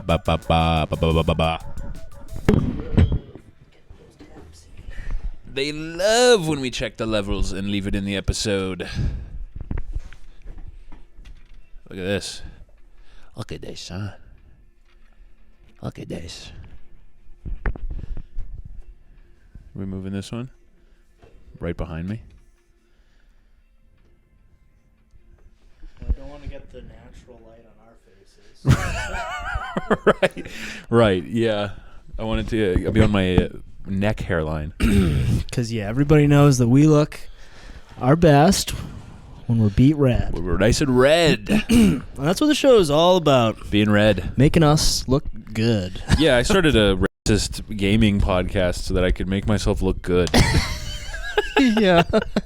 ba ba ba ba ba ba ba ba. They love when we check the levels and leave it in the episode. Look at this. Look at this, huh? Look at this. We're moving this one right behind me. I don't want to get the natural light on our faces. Right, yeah. I wanted to be on my neck hairline. Because, yeah, everybody knows that we look our best when we're beat red. We're nice and red. And that's what the show is all about. Being red. Making us look good. Yeah, I started a racist gaming podcast so that I could make myself look good. Yeah.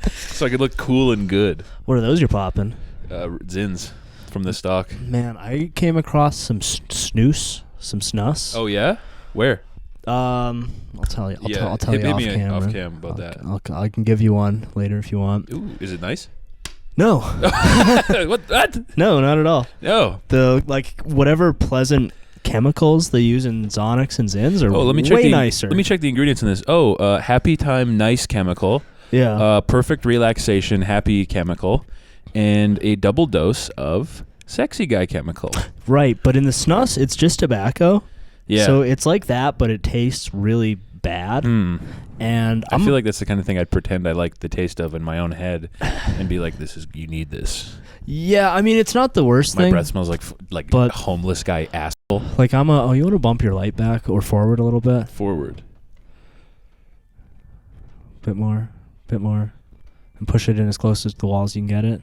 So I could look cool and good. What are those you're popping? Zins from the stock. Man, I came across some snus. Some snus. Oh, yeah? Where? I'll tell you. I'll tell you hit off me camera. off cam about that. I can give you one later if you want. Ooh, is it nice? No. What? No, not at all. No. The whatever pleasant chemicals they use in Zonix and Zins are way nicer. Let me check the ingredients in this. Oh, happy time, nice chemical. Yeah. Perfect relaxation, happy chemical, and a double dose of sexy guy chemical. Right, but in the snus, it's just tobacco. Yeah. So it's like that, but it tastes really bad. And I feel like that's the kind of thing I'd pretend I like the taste of in my own head, and be like, you need this." Yeah, I mean, it's not the worst My thing. My breath smells like a homeless guy asshole. Like you want to bump your light back or forward a little bit? Forward. Bit more, and push it in as close as the wall as you can get it.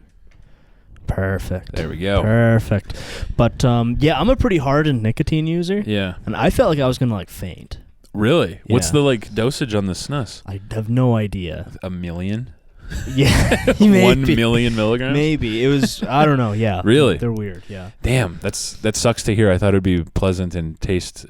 Perfect. There we go. Perfect. But yeah, I'm a pretty hardened nicotine user. Yeah. And I felt like I was gonna faint. Really? Yeah. What's the dosage on the snus? I have no idea. 1 million? Yeah. 1 million milligrams? Maybe. It was, I don't know, yeah. Really? They're weird, yeah. Damn, that sucks to hear. I thought it would be pleasant and taste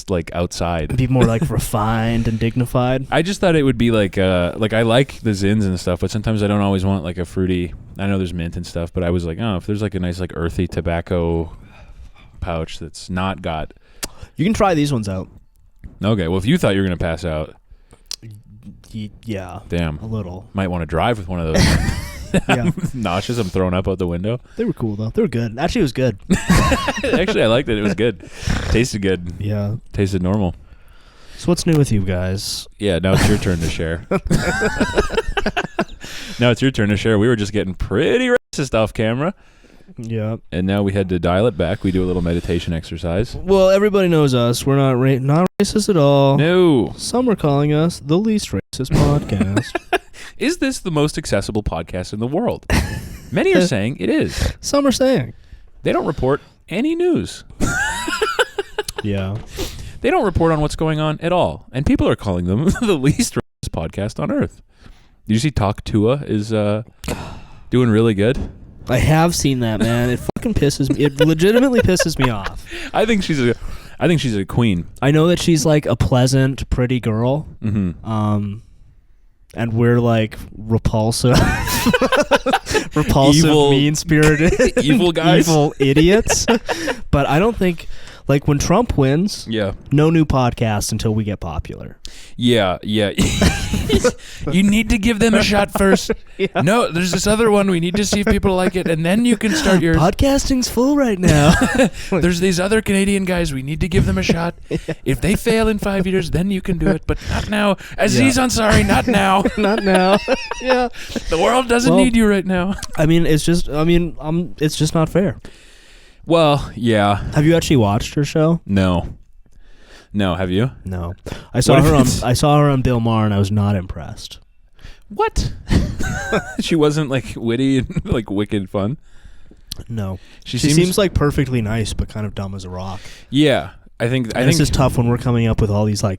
like outside. Be more refined and dignified. I just thought it would be I like the Zins and stuff, but sometimes I don't always want a fruity. I know there's mint and stuff, but I was like, oh, if there's a nice earthy tobacco pouch that's not got. You can try these ones out. Okay, well if you thought you were gonna pass out. Yeah. Damn. A little. Might want to drive with one of those. Yeah. Nauseous. I'm throwing up out the window. They were cool though. They were good. Actually, it was good. Actually, I liked it. It was good. Tasted good. Yeah. Tasted normal. So what's new with you guys? Yeah, now it's your turn to share. Now it's your turn to share. We were just getting pretty racist off camera. Yeah. And now we had to dial it back. We do a little meditation exercise. Well, everybody knows us. We're not not racist at all. No. Some are calling us the least racist podcast. Is this the most accessible podcast in the world? Many are saying it is. Some are saying. They don't report any news. Yeah. They don't report on what's going on at all. And people are calling them the least racist podcast on earth. Did you see Talk Tua is doing really good? I have seen that, man. It fucking pisses me. It legitimately pisses me off. I think she's a queen. I know that she's a pleasant, pretty girl. Mm-hmm. And we're repulsive, Evil, mean-spirited, evil guys, evil idiots. But I don't think when Trump wins, no new podcasts until we get popular. Yeah. You need to give them a shot first. Yeah. No, there's this other one. We need to see if people like it, and then you can start yours. Podcasting's full right now. There's these other Canadian guys. We need to give them a shot. If they fail in 5 years, then you can do it, but not now. Aziz Ansari, not now. Not now. Yeah. The world doesn't need you right now. I mean, it's just not fair. Well, yeah. Have you actually watched her show? No, have you? No. I saw her on Bill Maher and I was not impressed. What? She wasn't witty and wicked fun? No. She seems perfectly nice but kind of dumb as a rock. Yeah. I think this is tough when we're coming up with all these high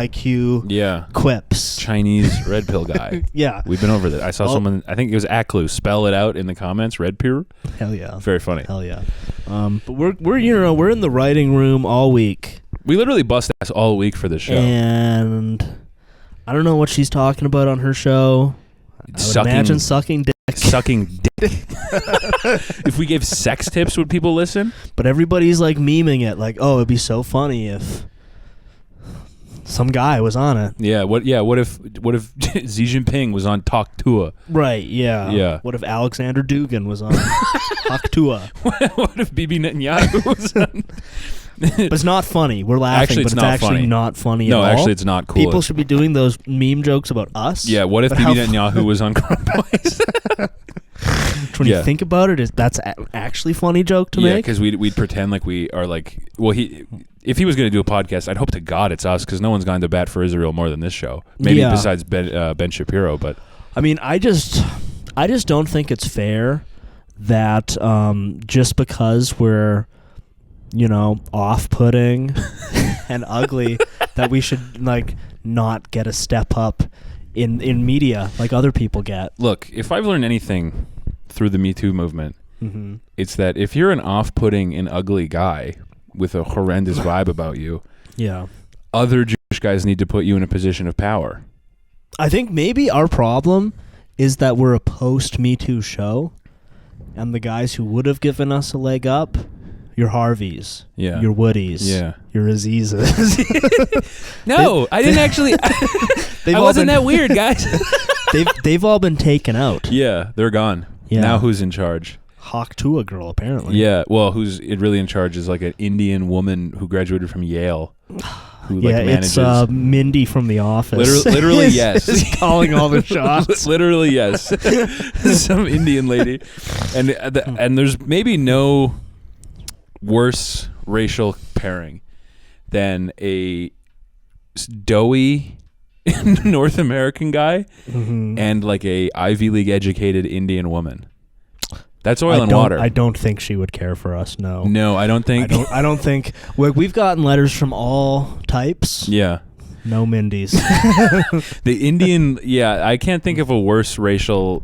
IQ quips. Chinese red pill guy. Yeah. We've been over that. I saw someone, I think it was Aklu, spell it out in the comments, red pill. Hell yeah. Very funny. Hell yeah. But we're in the writing room all week. We literally bust ass all week for this show. And I don't know what she's talking about on her show. I would imagine sucking dick. sucking dick. If we gave sex tips, would people listen? But everybody's like memeing it, like, oh, it'd be so funny if some guy was on it. Yeah. What if Xi Jinping was on Talk Tua? Right. Yeah. Yeah. What if Alexander Dugin was on Talk Tua? What if Bibi Netanyahu was on? But it's not funny. We're laughing, actually, but it's actually not funny at all. No, actually, it's not cool. People should be doing those meme jokes about us. Yeah, what if Bibi Netanyahu was on Chromeboys? When you think about it, that's actually funny joke to make. Yeah, because we'd pretend like we are like... Well, if he was going to do a podcast, I'd hope to God it's us, because no one's gone to bat for Israel more than this show. Maybe besides Ben Shapiro, but... I mean, I just don't think it's fair that just because we're... off-putting and ugly, that we should not get a step up in media like other people get. Look, if I've learned anything through the Me Too movement, it's that if you're an off-putting and ugly guy with a horrendous vibe about you, other Jewish guys need to put you in a position of power. I think maybe our problem is that we're a post-Me Too show, and the guys who would have given us a leg up, your Harveys, your Woodies, your Azizas. No, I didn't actually. I wasn't that weird, guys. they've all been taken out. Yeah, they're gone. Yeah. Now who's in charge? Hawk Tua girl, apparently. Yeah, well, who's really in charge is like an Indian woman who graduated from Yale. Who manages. It's Mindy from The Office. Literally, yes. Is calling all the shots. Literally, yes. Some Indian lady, and there's maybe no worse racial pairing than a doughy North American guy and like a Ivy League educated Indian woman. That's oil and water. I don't think she would care for us. No. No, I don't think. I don't think. We've gotten letters from all types. Yeah. No Mindys. The Indian. Yeah, I can't think of a worse racial.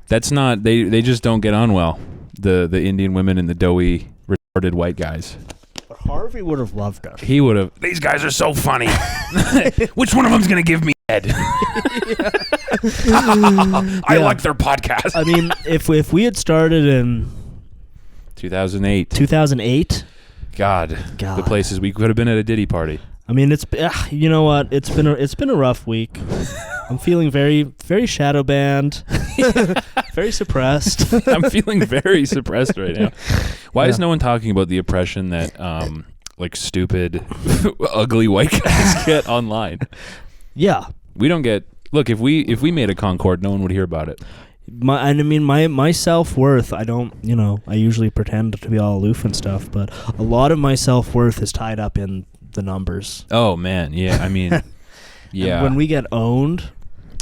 That's not. They just don't get on well. The Indian women and the doughy retarded white guys. But Harvey would have loved us. He would have. These guys are so funny. Which one of them's gonna give me head? I like their podcast. I mean, if we had started in 2008, God, the places we could have been at a Diddy party. I mean, it's you know what? It's been a rough week. I'm feeling very, very shadow banned, very suppressed. I'm feeling very suppressed right now. Why is no one talking about the oppression that stupid, ugly white guys get online? Yeah, we don't get. Look, if we made a Concord, no one would hear about it. My self-worth, I don't, I usually pretend to be all aloof and stuff, but a lot of my self-worth is tied up in the numbers. Oh man, yeah. I mean, yeah. And when we get owned,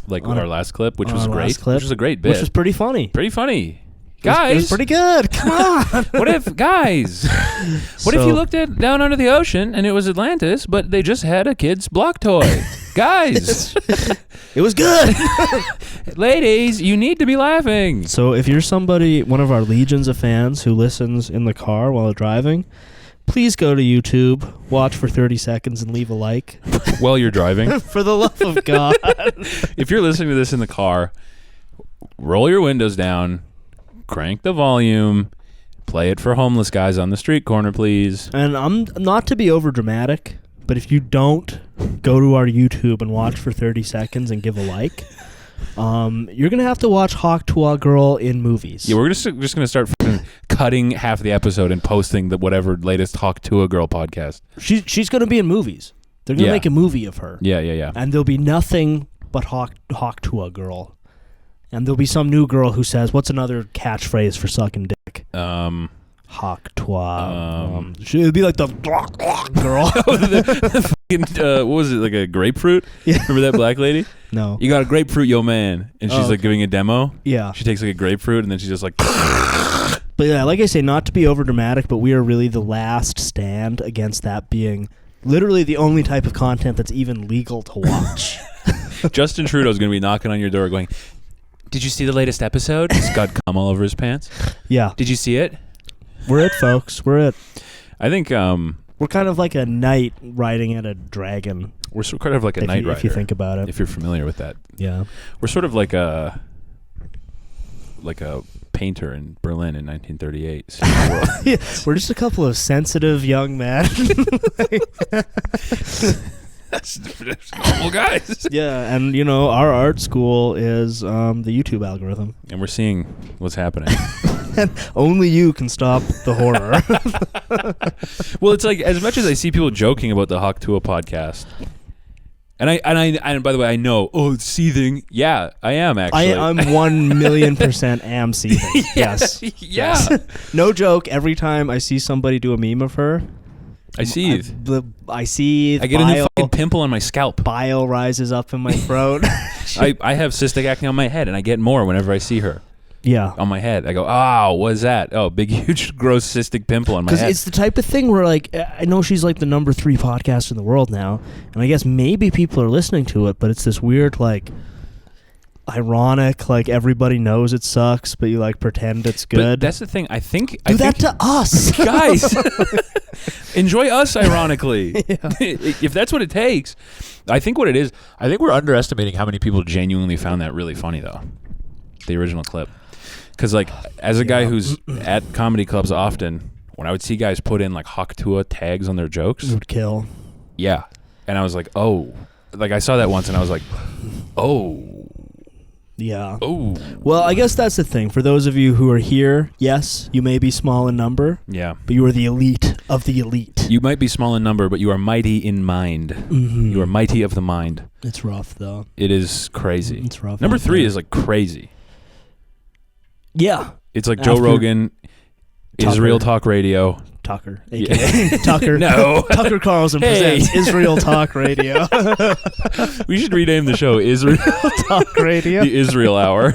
like our last clip, which was great, which was a great bit, which was pretty funny. Guys, it was pretty good. Come on. What if you looked down under the ocean and it was Atlantis, but they just had a kid's block toy? Guys, it was good. Ladies, you need to be laughing. So if you're one of our legions of fans who listens in the car while driving, please go to YouTube, watch for 30 seconds, and leave a like. While you're driving? For the love of God. If you're listening to this in the car, roll your windows down, crank the volume, play it for homeless guys on the street corner, please. And I'm not to be over dramatic, but if you don't go to our YouTube and watch for 30 seconds and give a like, you're going to have to watch Hawk Tua Girl in movies. Yeah, we're just going to start cutting half the episode and posting the whatever latest Hawk Tua Girl podcast. She's going to be in movies. They're going to make a movie of her. Yeah. And there'll be nothing but Hawk Tua Girl. And there'll be some new girl who says, what's another catchphrase for sucking dick? Hawk Tua. It'll be like the girl. What was it, like a grapefruit? Yeah. Remember that black lady? No. You got a grapefruit, yo man. And she's like giving a demo. Yeah. She takes like a grapefruit and then she's just like... But yeah, like I say, not to be over dramatic, but we are really the last stand against that being literally the only type of content that's even legal to watch. Justin Trudeau's going to be knocking on your door going, did you see the latest episode? He's got cum all over his pants. Yeah. Did you see it? We're it, folks. We're it. I think... we're kind of like a knight riding at a dragon. We're kind of like a knight rider. If you think about it. If you're familiar with that. Yeah. We're sort of like a... a painter in Berlin in 1938. seeing the world. Yeah, we're just a couple of sensitive young men. That's normal guys. Yeah, and our art school is the YouTube algorithm, and we're seeing what's happening. And only you can stop the horror. Well, it's like, as much as I see people joking about the Hawk Tua podcast. And by the way, I know. Oh, it's seething. Yeah, I am actually. I'm 1,000,000% am seething. Yes. Yeah. Yes. No joke. Every time I see somebody do a meme of her, I seethe. I seethe. I get a new fucking pimple on my scalp. Bile rises up in my throat. I have cystic acne on my head, and I get more whenever I see her. Yeah. On my head. I go, oh, what is that? Oh, big, huge, gross cystic pimple on my head. Because it's the type of thing where, like, I know she's like the number 3 podcast in the world now, and I guess maybe people are listening to it, but it's this weird, like, ironic, like, everybody knows it sucks, but you, like, pretend it's good. But that's the thing. I think that to us. Guys, enjoy us, ironically. Yeah. If that's what it takes. I think what it is, I think we're underestimating how many people genuinely found that really funny, though. The original clip. Because, like, as a guy who's at comedy clubs often, when I would see guys put in, like, Hawk Tua tags on their jokes. It would kill. Yeah. And I was like, oh. Like, I saw that once, and I was like, oh. Yeah. Oh. Well, I guess that's the thing. For those of you who are here, yes, you may be small in number. Yeah. But you are the elite of the elite. You might be small in number, but you are mighty in mind. Mm-hmm. You are mighty of the mind. It's rough, though. It is crazy. It's rough. Number 3 is, like, crazy. Yeah. It's like Joe Rogan, Tucker. Israel Talk Radio. Tucker, a.k.a. Tucker. No. Tucker Carlson presents Israel Talk Radio. We should rename the show Israel Talk Radio. The Israel Hour.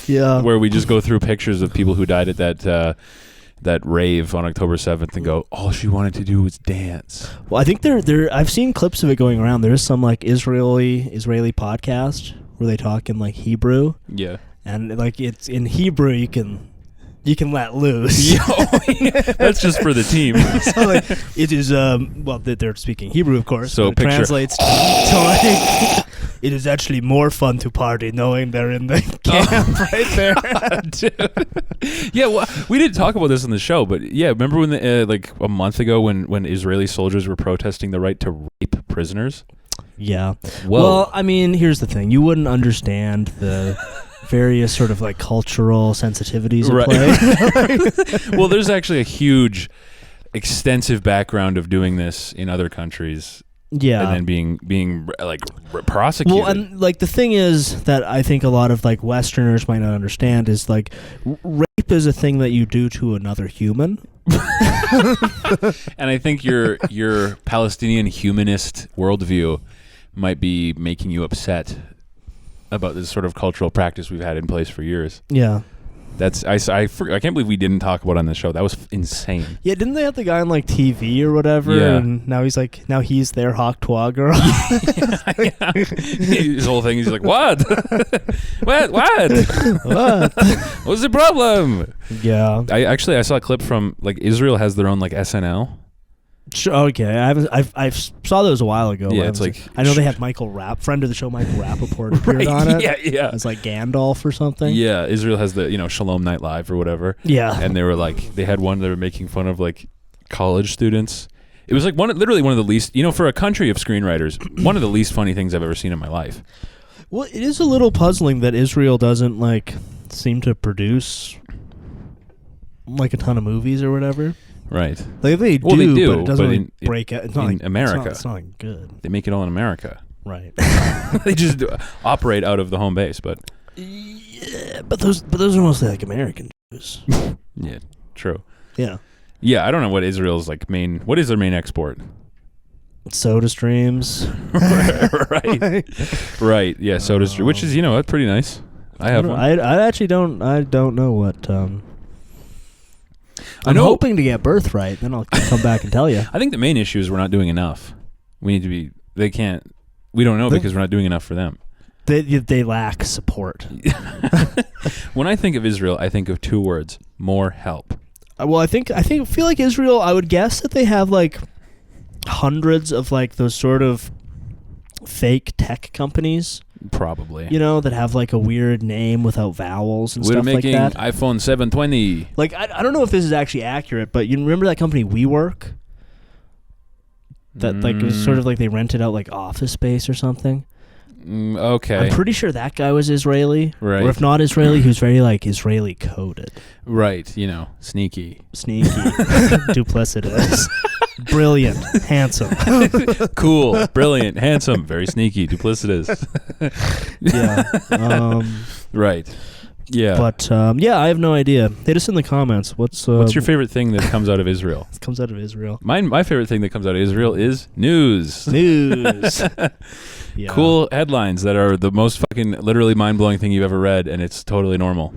Yeah. Where we just go through pictures of people who died at that rave on October 7th and go, all she wanted to do was dance. Well, I think there I've seen clips of it going around. There's some, like, Israeli podcast where they talk in, like, Hebrew. Yeah. And, like, it's in Hebrew you can let loose. That's just for the team. So, like, it is well, they're speaking Hebrew, of course. So it translates to, like, it is actually more fun to party knowing they're in the camp right there. Dude. Yeah, well, we didn't talk about this on the show, but yeah, remember when like a month ago when Israeli soldiers were protesting the right to rape prisoners? Yeah. Whoa. Well, I mean, here's the thing. You wouldn't understand the various sort of, like, cultural sensitivities at play. Well, there's actually a huge, extensive background of doing this in other countries. Yeah. And then being like prosecuted. Well, and, like, the thing is that I think a lot of, like, Westerners might not understand is, like, rape is a thing that you do to another human. And I think your Palestinian humanist worldview might be making you upset about this sort of cultural practice we've had in place for years. Yeah. That's I can't believe we didn't talk about it on the show. That was insane. Yeah, didn't they have the guy on, like, TV or whatever? Yeah. And now he's their Hawk Tua girl. Yeah. His whole thing, he's like, what? What? What's the problem? Yeah. I saw a clip from, like, Israel has their own, like, SNL. Okay, I saw those a while ago. Yeah, it's like, I know they had Michael friend of the show, Michael Rappaport appeared on it. Yeah. It's like Gandalf or something. Yeah, Israel has the Shalom Night Live or whatever. Yeah, and they were like, they had one they were making fun of, like, college students. It was like literally one of the least, for a country of screenwriters, one of the least funny things I've ever seen in my life. Well, it is a little puzzling that Israel doesn't, like, seem to produce, like, a ton of movies or whatever. Right. Like, they do, but it doesn't really break out. It's not in America. It's not good. They make it all in America. Right. They just operate out of the home base, but yeah, but those are mostly, like, American Jews. Yeah, true. Yeah. Yeah, I don't know what Israel's, like, what is their main export? Soda streams. Right. Yeah, soda stream, which is, that's pretty nice. I have one. I actually don't know what I'm hoping to get Birthright, then I'll come back and tell you. I think the main issue is we're not doing enough. We need to be. We don't know because we're not doing enough for them. They lack support. When I think of Israel, I think of 2 words: more help. Well, I feel like Israel. I would guess that they have, like, hundreds of, like, those sort of fake tech companies. Probably. You know, that have like a weird name without vowels and We're stuff like that. making iPhone 720. Like, I don't know if this is actually accurate, but you remember that company WeWork? That like it was sort of like they rented out like office space or something. Okay. I'm pretty sure that guy was Israeli. Right. Or if not Israeli, he was very like Israeli coded. Right. You know, sneaky. Duplicitous. Brilliant. Handsome. Cool. Brilliant. Handsome. Very sneaky. Duplicitous. Yeah. Right. Yeah. But yeah, I have no idea. Hit us in the comments. What's your favorite thing that comes out of Israel? It comes out of Israel. My favorite thing that comes out of Israel is news. News. Yeah. Cool headlines that are the most fucking literally mind-blowing thing you've ever read, and it's totally normal.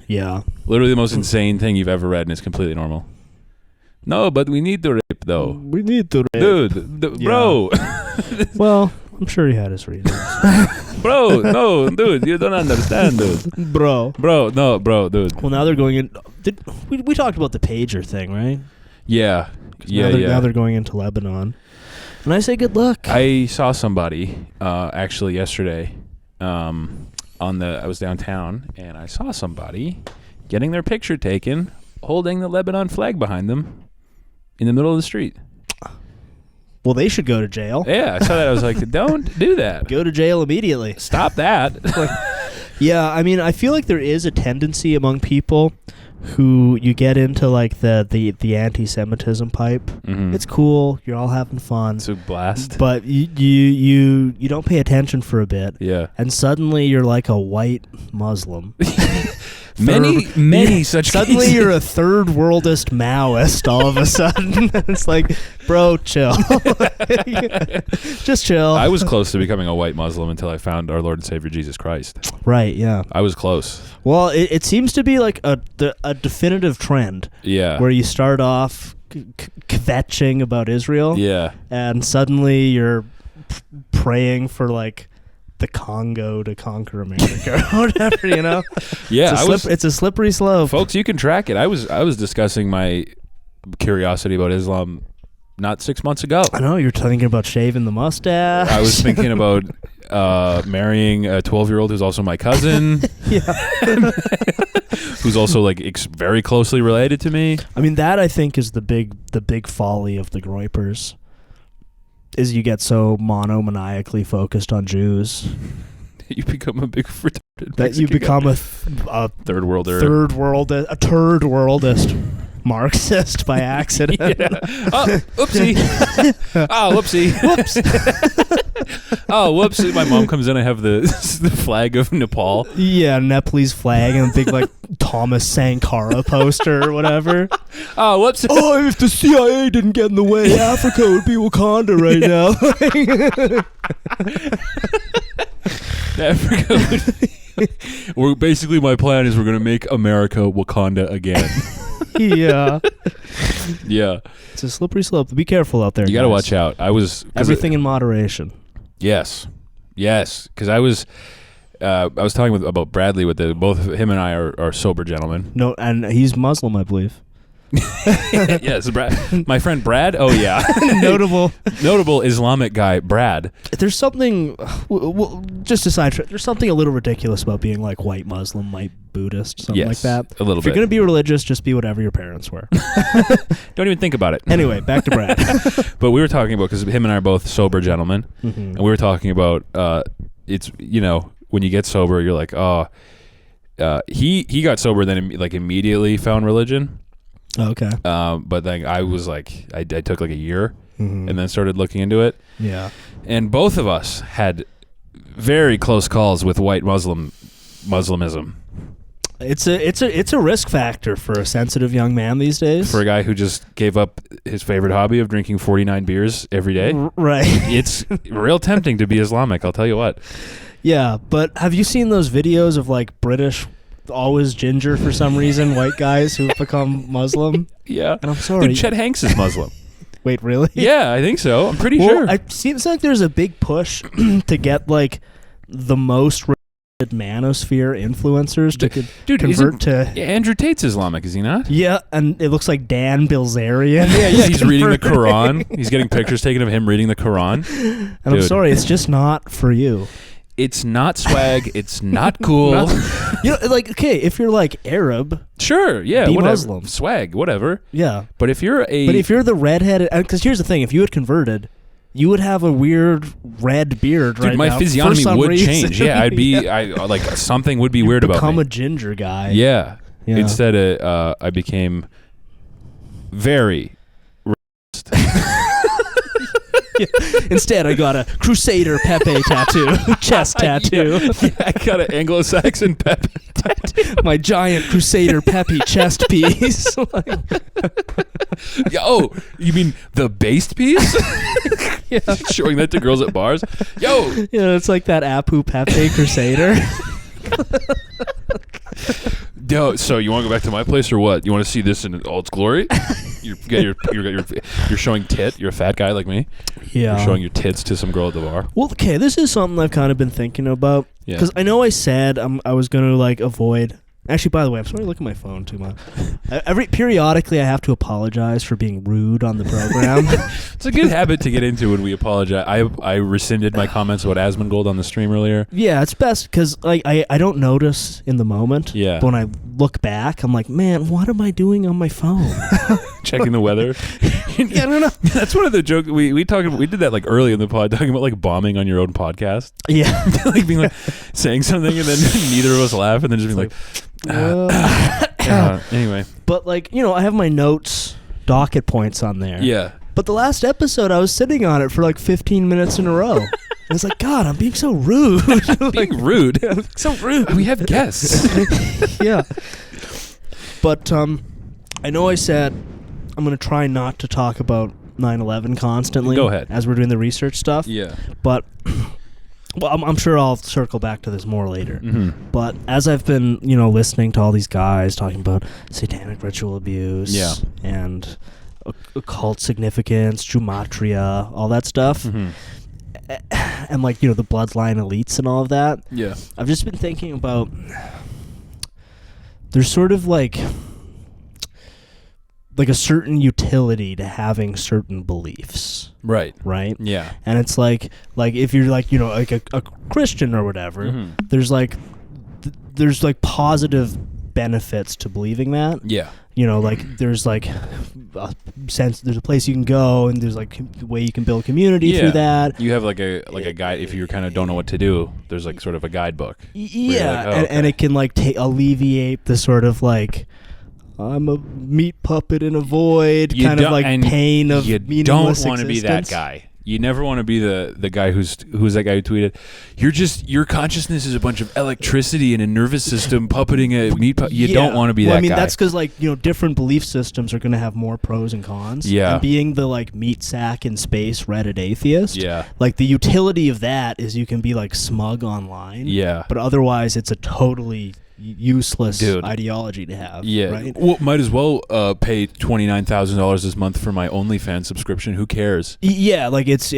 Yeah. Literally the most insane thing you've ever read, and it's completely normal. No, but we need to rape, though. We need to rape. Dude, bro. Well, I'm sure he had his reasons. Bro, no, dude, you don't understand, dude. Bro, dude. Well, now they're going in. We talked about the pager thing, right? Yeah. Now they're going into Lebanon. And I say good luck. I saw somebody actually yesterday I was downtown, and I saw somebody getting their picture taken holding the Lebanon flag behind them in the middle of the street. Well, they should go to jail. Yeah, I saw that. I was like, don't do that. Go to jail immediately. Stop that. Yeah, I mean, I feel like there is a tendency among people who you get into like the anti-Semitism pipe. Mm-hmm. It's cool. You're all having fun. It's a blast. But you don't pay attention for a bit. Yeah. And suddenly you're like a white Muslim. Many such Suddenly cases. you're a third worldist Maoist all of a sudden. It's like, bro, chill. Just chill. I was close to becoming a white Muslim until I found our Lord and Savior Jesus Christ. Right, yeah. I was close. Well, it seems to be like a definitive trend. Yeah. Where you start off kvetching about Israel. Yeah. And suddenly you're praying for like the Congo to conquer America or whatever, you know? Yeah, it's a slippery slope. Folks, you can track it. I was discussing my curiosity about Islam not 6 months ago. I know, you're thinking about shaving the mustache. I was thinking about marrying a 12-year-old who's also my cousin. Yeah. Who's also like very closely related to me. I mean, that I think is the big folly of the Groypers. Is you get so monomaniacally focused on Jews. You become a big retarded that you become a third worlder. A turd worldist Marxist by accident. Yeah. Oh, oopsie. Oh, whoopsie. Whoops. Oh, whoops. My mom comes in, I have the flag of Nepal. Yeah, Nepalese flag and a big like Thomas Sankara poster or whatever. Oh, whoops. Oh, if the CIA didn't get in the way, Africa would be Wakanda right now. Africa would basically my plan is we're going to make America Wakanda again. Yeah. Yeah. It's a slippery slope. Be careful out there. You got to watch out. Everything in moderation. Yes. Because I was talking about Bradley with both him and I are sober gentlemen. No, and he's Muslim, I believe. Yes, my friend Brad. Oh yeah, notable Islamic guy, Brad. There's something, just a side trip. There's something a little ridiculous about being like white Muslim, white Buddhist, something like that. A little bit. If you're gonna be religious, just be whatever your parents were. Don't even think about it. Anyway, back to Brad. But we were talking about, because him and I are both sober gentlemen, and we were talking about it's, you know, when you get sober, you're like, oh, he got sober, then like immediately found religion. Okay. But then I was like, I took like a year and then started looking into it. Yeah. And both of us had very close calls with white Muslimism. It's a risk factor for a sensitive young man these days. For a guy who just gave up his favorite hobby of drinking 49 beers every day. Right. It's real tempting to be Islamic, I'll tell you what. Yeah, but have you seen those videos of like British, always ginger for some reason, white guys who've become Muslim? Yeah. And I'm sorry. Dude, Chet Hanks is Muslim. Wait, really? Yeah, I think so. I'm pretty sure. It seems like there's a big push to get like the most manosphere influencers to convert to. Andrew Tate's Islamic, is he not? Yeah, and it looks like Dan Bilzerian. Yeah, he's reading the Quran. He's getting pictures taken of him reading the Quran. And I'm sorry, it's just not for you. It's not swag. It's not cool. Okay, if you're like Arab, sure, yeah, be whatever. Muslim, swag, whatever. Yeah, but if you're the redheaded, because here's the thing: if you had converted, you would have a weird red beard. Dude, right my now, physiognomy would reason. change. Yeah, I'd be, like something would be weird about me. Become a ginger guy. Yeah. Instead, I became very. Instead, I got a Crusader Pepe tattoo, chest tattoo. Yeah, I got an Anglo-Saxon Pepe tattoo. My giant Crusader Pepe chest piece. Yo, you mean the based piece? Yeah. Showing that to girls at bars. Yo. Yeah, it's like that Apu Pepe Crusader. Yo, so you want to go back to my place or what? You want to see this in all its glory? You're showing tit. You're a fat guy like me. Yeah. You're showing your tits to some girl at the bar. Well, okay, this is something I've kind of been thinking about. Because I know I said I was going to like avoid. Actually, by the way, I'm sorry to look at my phone too much. Periodically, I have to apologize for being rude on the program. It's a good habit to get into when we apologize. I rescinded my comments about Asmongold on the stream earlier. Yeah, it's best because I don't notice in the moment. Yeah. But when I look back, I'm like, man, what am I doing on my phone? Checking the weather. Yeah, I don't know. That's one of the jokes we did that like early in the pod, talking about like bombing on your own podcast. Yeah. Like being like saying something and then neither of us laugh and then just being like anyway. But like, I have my notes, docket points on there. Yeah. But the last episode, I was sitting on it for like 15 minutes in a row. And it's like, God, I'm being so rude. Being rude? So rude. We have guests. Yeah. But I know I said I'm going to try not to talk about 9/11 constantly. Go ahead. As we're doing the research stuff. Yeah. But... Well, I'm sure I'll circle back to this more later. Mm-hmm. But as I've been, listening to all these guys talking about satanic ritual abuse and occult significance, gematria, all that stuff, and like, the bloodline elites and all of that, I've just been thinking about there's sort of like a certain utility to having certain beliefs. Right. Yeah. And it's like if you're like, like a Christian or whatever, there's like positive benefits to believing that. Yeah. Like there's like a sense, there's a place you can go and there's like a way you can build community through that. You have like a guide if you kind of don't know what to do. There's like sort of a guidebook. Yeah. Like, and it can like alleviate the sort of like, I'm a meat puppet in a void, kind of like pain of meaningless existence. You don't want to be that guy. You never want to be the guy who's that guy who tweeted, your consciousness is a bunch of electricity in a nervous system puppeting a meat puppet. You don't want to be that guy. I mean, that's because like, different belief systems are going to have more pros and cons. Yeah. And being the like meat sack in space Reddit atheist. Yeah. Like the utility of that is you can be like smug online. Yeah. But otherwise it's a totally useless ideology to have. Yeah. Right? Well, might as well pay $29,000 this month for my OnlyFans subscription. Who cares? Yeah, like it's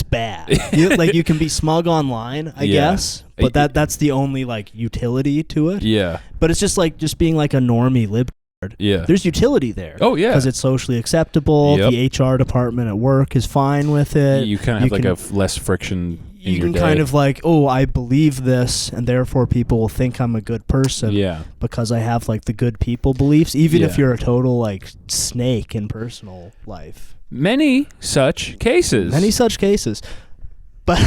bad. You can be smug online, I guess, but that's the only like utility to it. Yeah. But it's just being like a normie libtard. Yeah. There's utility there. Oh yeah. Because it's socially acceptable. Yep. The HR department at work is fine with it. You kind of have like a less friction. You can kind of like, I believe this, and therefore people will think I'm a good person. Yeah. Because I have like the good people beliefs, even if you're a total like snake in personal life. Many such cases. But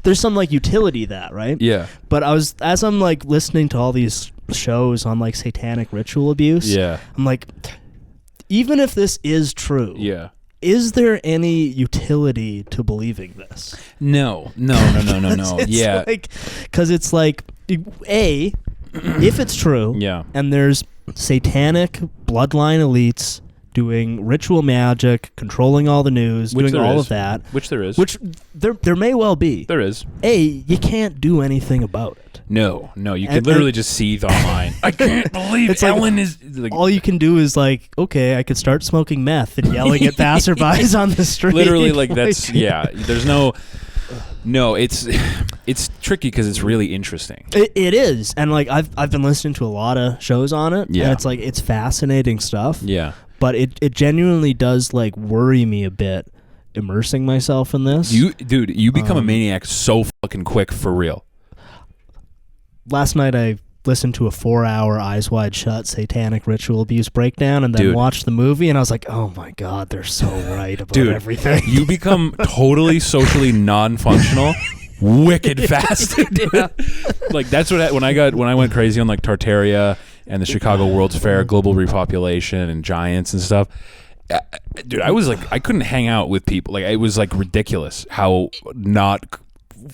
there's some like utility that, right? Yeah. But as I'm like listening to all these shows on like satanic ritual abuse. Yeah. I'm like, even if this is true. Yeah. Is there any utility to believing this? No. Yeah. Because it's like, if it's true, and there's satanic bloodline elites doing ritual magic, controlling all the news, doing all of that. Which there is. Which there may well be. There is. You can't do anything about it. No, you can literally just seethe online. I can't believe Ellen is... Like, all you can do is like, okay, I could start smoking meth and yelling at passerbys on the street. Literally, like that's... Yeah, there's no... No, it's tricky because it's really interesting. It is, and like I've been listening to a lot of shows on it. Yeah, and it's like it's fascinating stuff. Yeah, but it genuinely does like worry me a bit, immersing myself in this. You become a maniac so fucking quick, for real. Last night I listened to a 4-hour Eyes Wide Shut satanic ritual abuse breakdown and then watched the movie, and I was like, oh my god, they're so right about everything. You become totally socially non-functional wicked fast. Yeah. Like that's what when I went crazy on like Tartaria and the Chicago World's Fair, global repopulation and giants and stuff. Dude, I was like, I couldn't hang out with people. Like, it was like ridiculous how not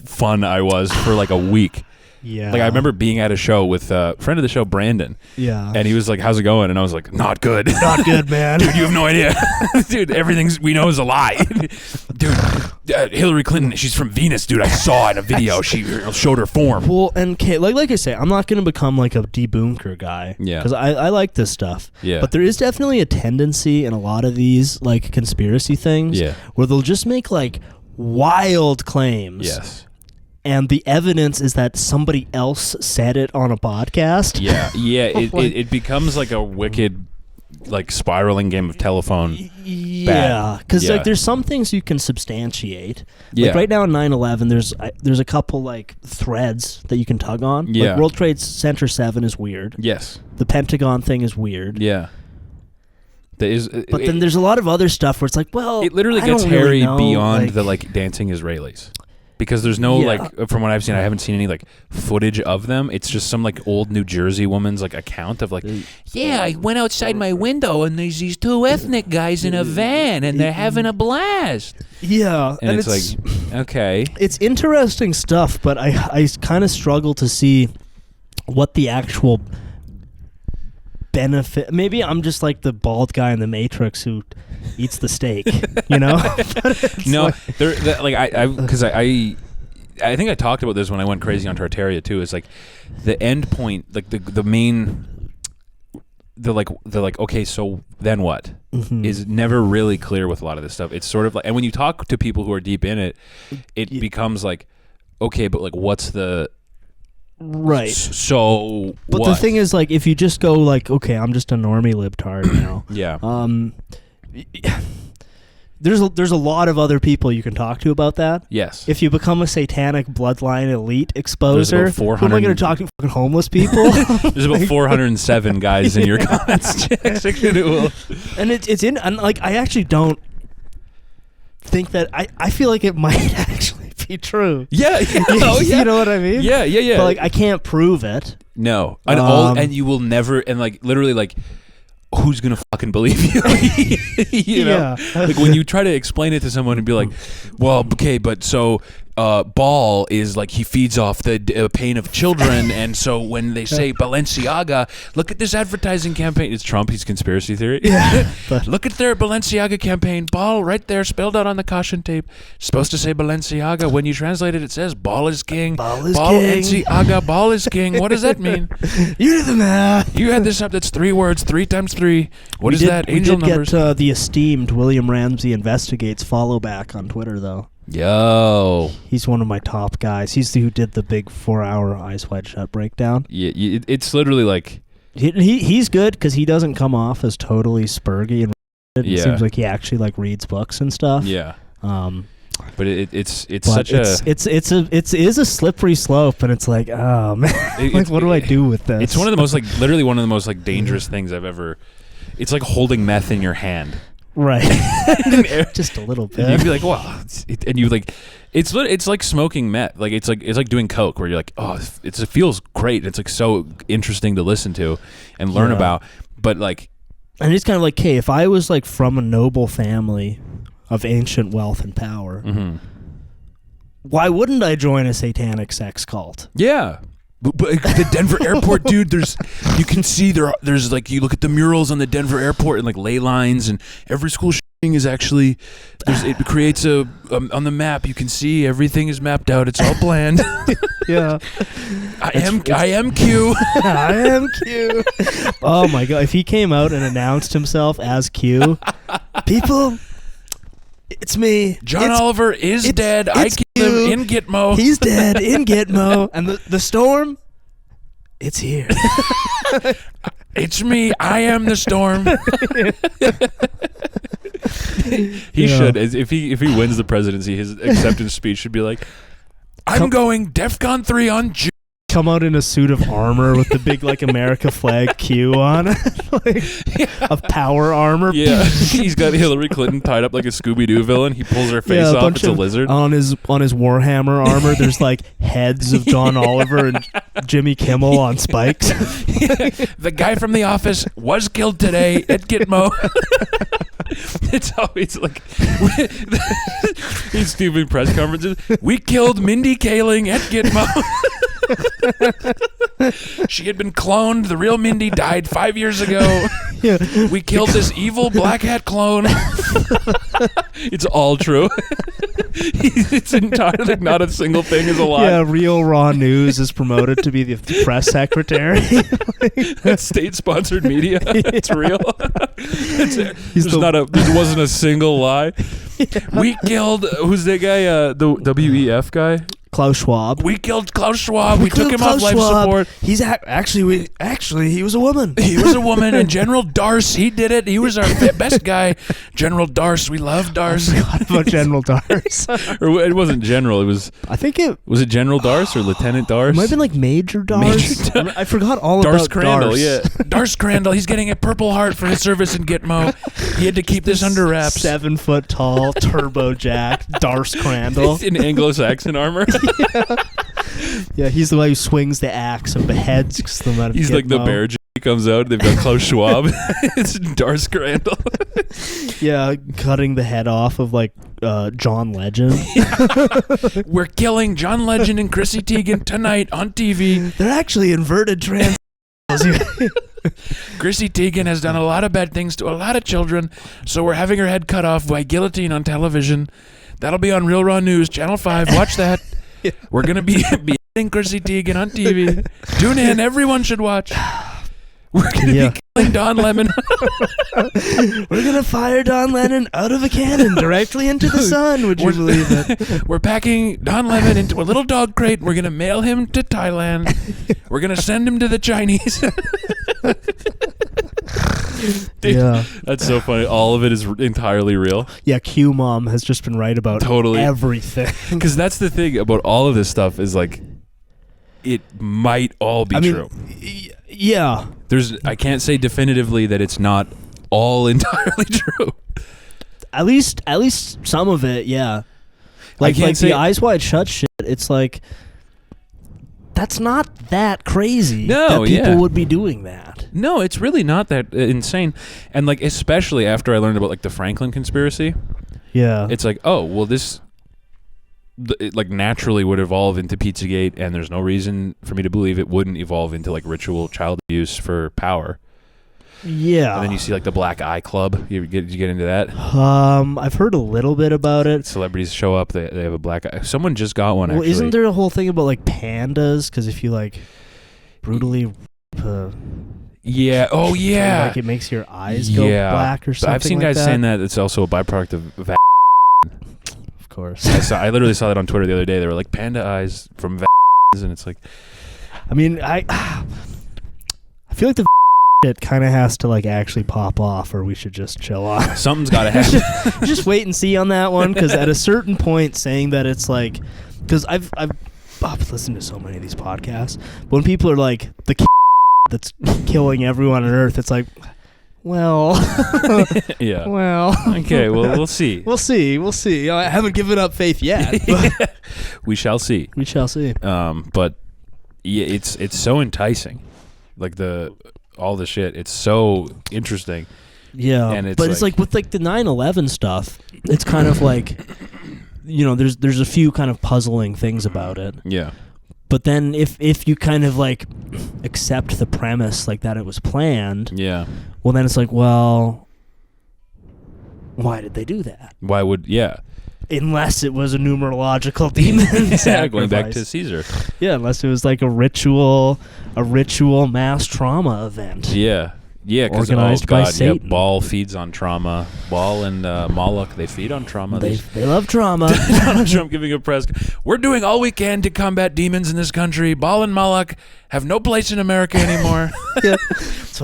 fun I was for like a week. Yeah. Like, I remember being at a show with a friend of the show, Brandon. Yeah. And he was like, how's it going? And I was like, not good. Not good, man. Dude, you have no idea. Dude, everything we know is a lie. Dude, Hillary Clinton, she's from Venus, dude. I saw in a video. She showed her form. Well, and like I say, I'm not going to become like a debunker guy. Yeah. Because I like this stuff. Yeah. But there is definitely a tendency in a lot of these like conspiracy things where they'll just make like wild claims. Yes. And the evidence is that somebody else said it on a podcast. Yeah, yeah. It becomes like a wicked, like spiraling game of telephone. Yeah, because like there's some things you can substantiate. Yeah. Like right now on 9/11, there's a couple like threads that you can tug on. Yeah. Like World Trade Center 7 is weird. Yes. The Pentagon thing is weird. Yeah. But then there's a lot of other stuff where it's like, well, it literally gets hairy beyond the like dancing Israelis. Because there's no, like, from what I've seen, I haven't seen any, like, footage of them. It's just some, like, old New Jersey woman's, like, account of, like, yeah, I went outside my window, and there's these two ethnic guys in a van, and they're having a blast. Yeah. And it's like, okay. It's interesting stuff, but I kind of struggle to see what the actual benefit. Maybe I'm just like the bald guy in the Matrix who eats the steak, you know? No, because I think I talked about this when I went crazy on Tartaria too. Is like the end point, like the main, they're like okay, so then what? Mm-hmm. Is never really clear with a lot of this stuff. It's sort of like, and when you talk to people who are deep in it, it becomes like, okay, but like what's the right? So, but what? The thing is, like, if you just go like, okay, I'm just a normie libtard now. Yeah. There's a lot of other people you can talk to about that. Yes. If you become a satanic bloodline elite exposer, who am I going to talk to? Fucking homeless people. There's about 407 guys in your comments section. And and like I actually don't think that I feel like it might actually be true. Yeah. Oh, yeah. You know what I mean? Yeah. But like I can't prove it. No. And and you will never, and like literally like, who's gonna fucking believe you? You know, like when you try to explain it to someone and be like, well, okay, but so Ball is like, he feeds off the pain of children, and so when they say Balenciaga, look at this advertising campaign. It's Trump. He's conspiracy theory. Yeah, look at their Balenciaga campaign. Ball right there, spelled out on the caution tape. Supposed to say Balenciaga. When you translate it, it says Ball is king. Ball is king. Balenciaga. Ball is king. What does that mean? You do the math. You had this up. That's 3 words. 3 times 3. What is that? Angel numbers. We did get the esteemed William Ramsey Investigates follow back on Twitter, though. Yo, he's one of my top guys. He's the who did the big 4-hour Eyes Wide Shut breakdown. Yeah, it's literally like he's good because he doesn't come off as totally spurgy and it seems like he actually like reads books and stuff. Yeah. But it's a slippery slope, and it's like, oh man, like what do I do with this? It's one of the most like literally one of the most like dangerous things I've ever. It's like holding meth in your hand. Right. Just a little bit. You'd be like, wow. And you like, it's like smoking meth. Like it's like doing coke, where you're like, oh, it feels great. It's like so interesting to listen to and learn about. But like, and it's kind of like, hey, if I was like from a noble family of ancient wealth and power, why wouldn't I join a satanic sex cult? Yeah. But the Denver airport, dude, you can see there's like, you look at the murals on the Denver airport and like ley lines, and every school shooting is actually, it creates on the map, you can see everything is mapped out. It's all planned. Yeah. I am Q. I am Q. Oh my God. If he came out and announced himself as Q, people, It's me. John Oliver is dead. I killed him in Gitmo. He's dead in Gitmo. And the storm, it's here. It's me. I am the storm. He should. If he wins the presidency, his acceptance speech should be like, I'm going DEFCON 3 on June. Come out in a suit of armor with the big like America flag Q on it, of power armor. Yeah, he's got Hillary Clinton tied up like a Scooby-Doo villain. He pulls her face off. It's a lizard. On his Warhammer armor, there's like heads of John Oliver and Jimmy Kimmel on spikes. The guy from The Office was killed today at Gitmo. It's always like these stupid press conferences. We killed Mindy Kaling at Gitmo. She had been cloned. The real Mindy died 5 years ago. Yeah. We killed this evil black hat clone. It's all true. It's entirely like not a single thing is a lie. Yeah, Real Raw News is promoted to be the press secretary. That's state-sponsored media. It's real. There wasn't a single lie. Yeah. We killed who's that guy? The WEF guy. Klaus Schwab. We killed Klaus Schwab. We took him off life support. He's actually he was a woman. He was a woman, and General Darce, he did it. He was our best guy. General Darce, we love Darce. I forgot about General Darce. Or it wasn't General. It was. I think it was it General Darce or Lieutenant Darce. It might have been like Major Darce. I forgot all Darce about Crandall. Darce. Yeah, Darce Crandall. He's getting a Purple Heart for his service in Gitmo. He had to keep this under wraps. 7 foot tall, turbo jack, Darce Crandall in Anglo-Saxon armor. Yeah. Yeah, he's the guy who swings the axe and beheads them out of He's Gitmo. like the bear. He comes out. They've got Klaus Schwab. It's Darce Crandall. Yeah, cutting the head off of like John Legend. We're killing John Legend and Chrissy Teigen tonight on TV. They're actually inverted trans. Chrissy Teigen has done a lot of bad things to a lot of children, so we're having her head cut off by guillotine on television. That'll be on Real Raw News, Channel 5. Watch that. Yeah. We're going to be hitting Chrissy Teigen on TV. Tune in. Everyone should watch. We're going to be killing Don Lemon. We're going to fire Don Lennon out of a cannon directly into the sun. Would you believe it? We're packing Don Lemon into a little dog crate. We're going to mail him to Thailand. We're going to send him to the Chinese. Dude, yeah, that's so funny. All of it is entirely real. Yeah, Q Mom has just been right about everything. Because that's the thing about all of this stuff is like, it might all be true. Yeah, I can't say definitively that it's not all entirely true. At least some of it, yeah. Like the Eyes Wide Shut shit. It's like, that's not that crazy. No, that people would be doing that. No, it's really not that insane. And like, especially after I learned about like the Franklin conspiracy. Yeah, it's like, oh well, this like naturally would evolve into Pizzagate, and there's no reason for me to believe it wouldn't evolve into like ritual child abuse for power. Yeah. And then you see like the Black Eye Club. Did you get into that? I've heard a little bit about it. Celebrities show up. They have a black eye. Someone just got one. Well, actually. Isn't there a whole thing about like pandas? Because if you like brutally. Yeah. Oh yeah. Like it makes your eyes go black or something. I've seen guys saying that it's also a byproduct of. Of course. I literally saw that on Twitter the other day. They were like panda eyes from and it's like. I mean, I feel like the it kind of has to like actually pop off, or we should just chill on. Something's got to happen. Just wait and see on that one, because at a certain point, saying that it's like, because I've listened to so many of these podcasts. When people are like the that's killing everyone on Earth, it's like, well, yeah, well, okay, well, we'll see. We'll see. I haven't given up faith yet. But we shall see. But yeah, it's so enticing, like all the shit. It's so interesting. Yeah, and it's like with like the 9/11 stuff, it's kind of like, there's a few kind of puzzling things about it. Yeah. But then if you kind of like accept the premise like that it was planned, yeah. Well, then it's like, well, why did they do that? Why would Unless it was a numerological demon. Yeah, going back to Caesar. Yeah, unless it was like a ritual mass trauma event. Yeah. Yeah, because organized by Satan. Yeah, Baal feeds on trauma. Baal and Moloch, they feed on trauma. They love trauma. Donald Trump giving a press. We're doing all we can to combat demons in this country. Baal and Moloch have no place in America anymore. Yeah.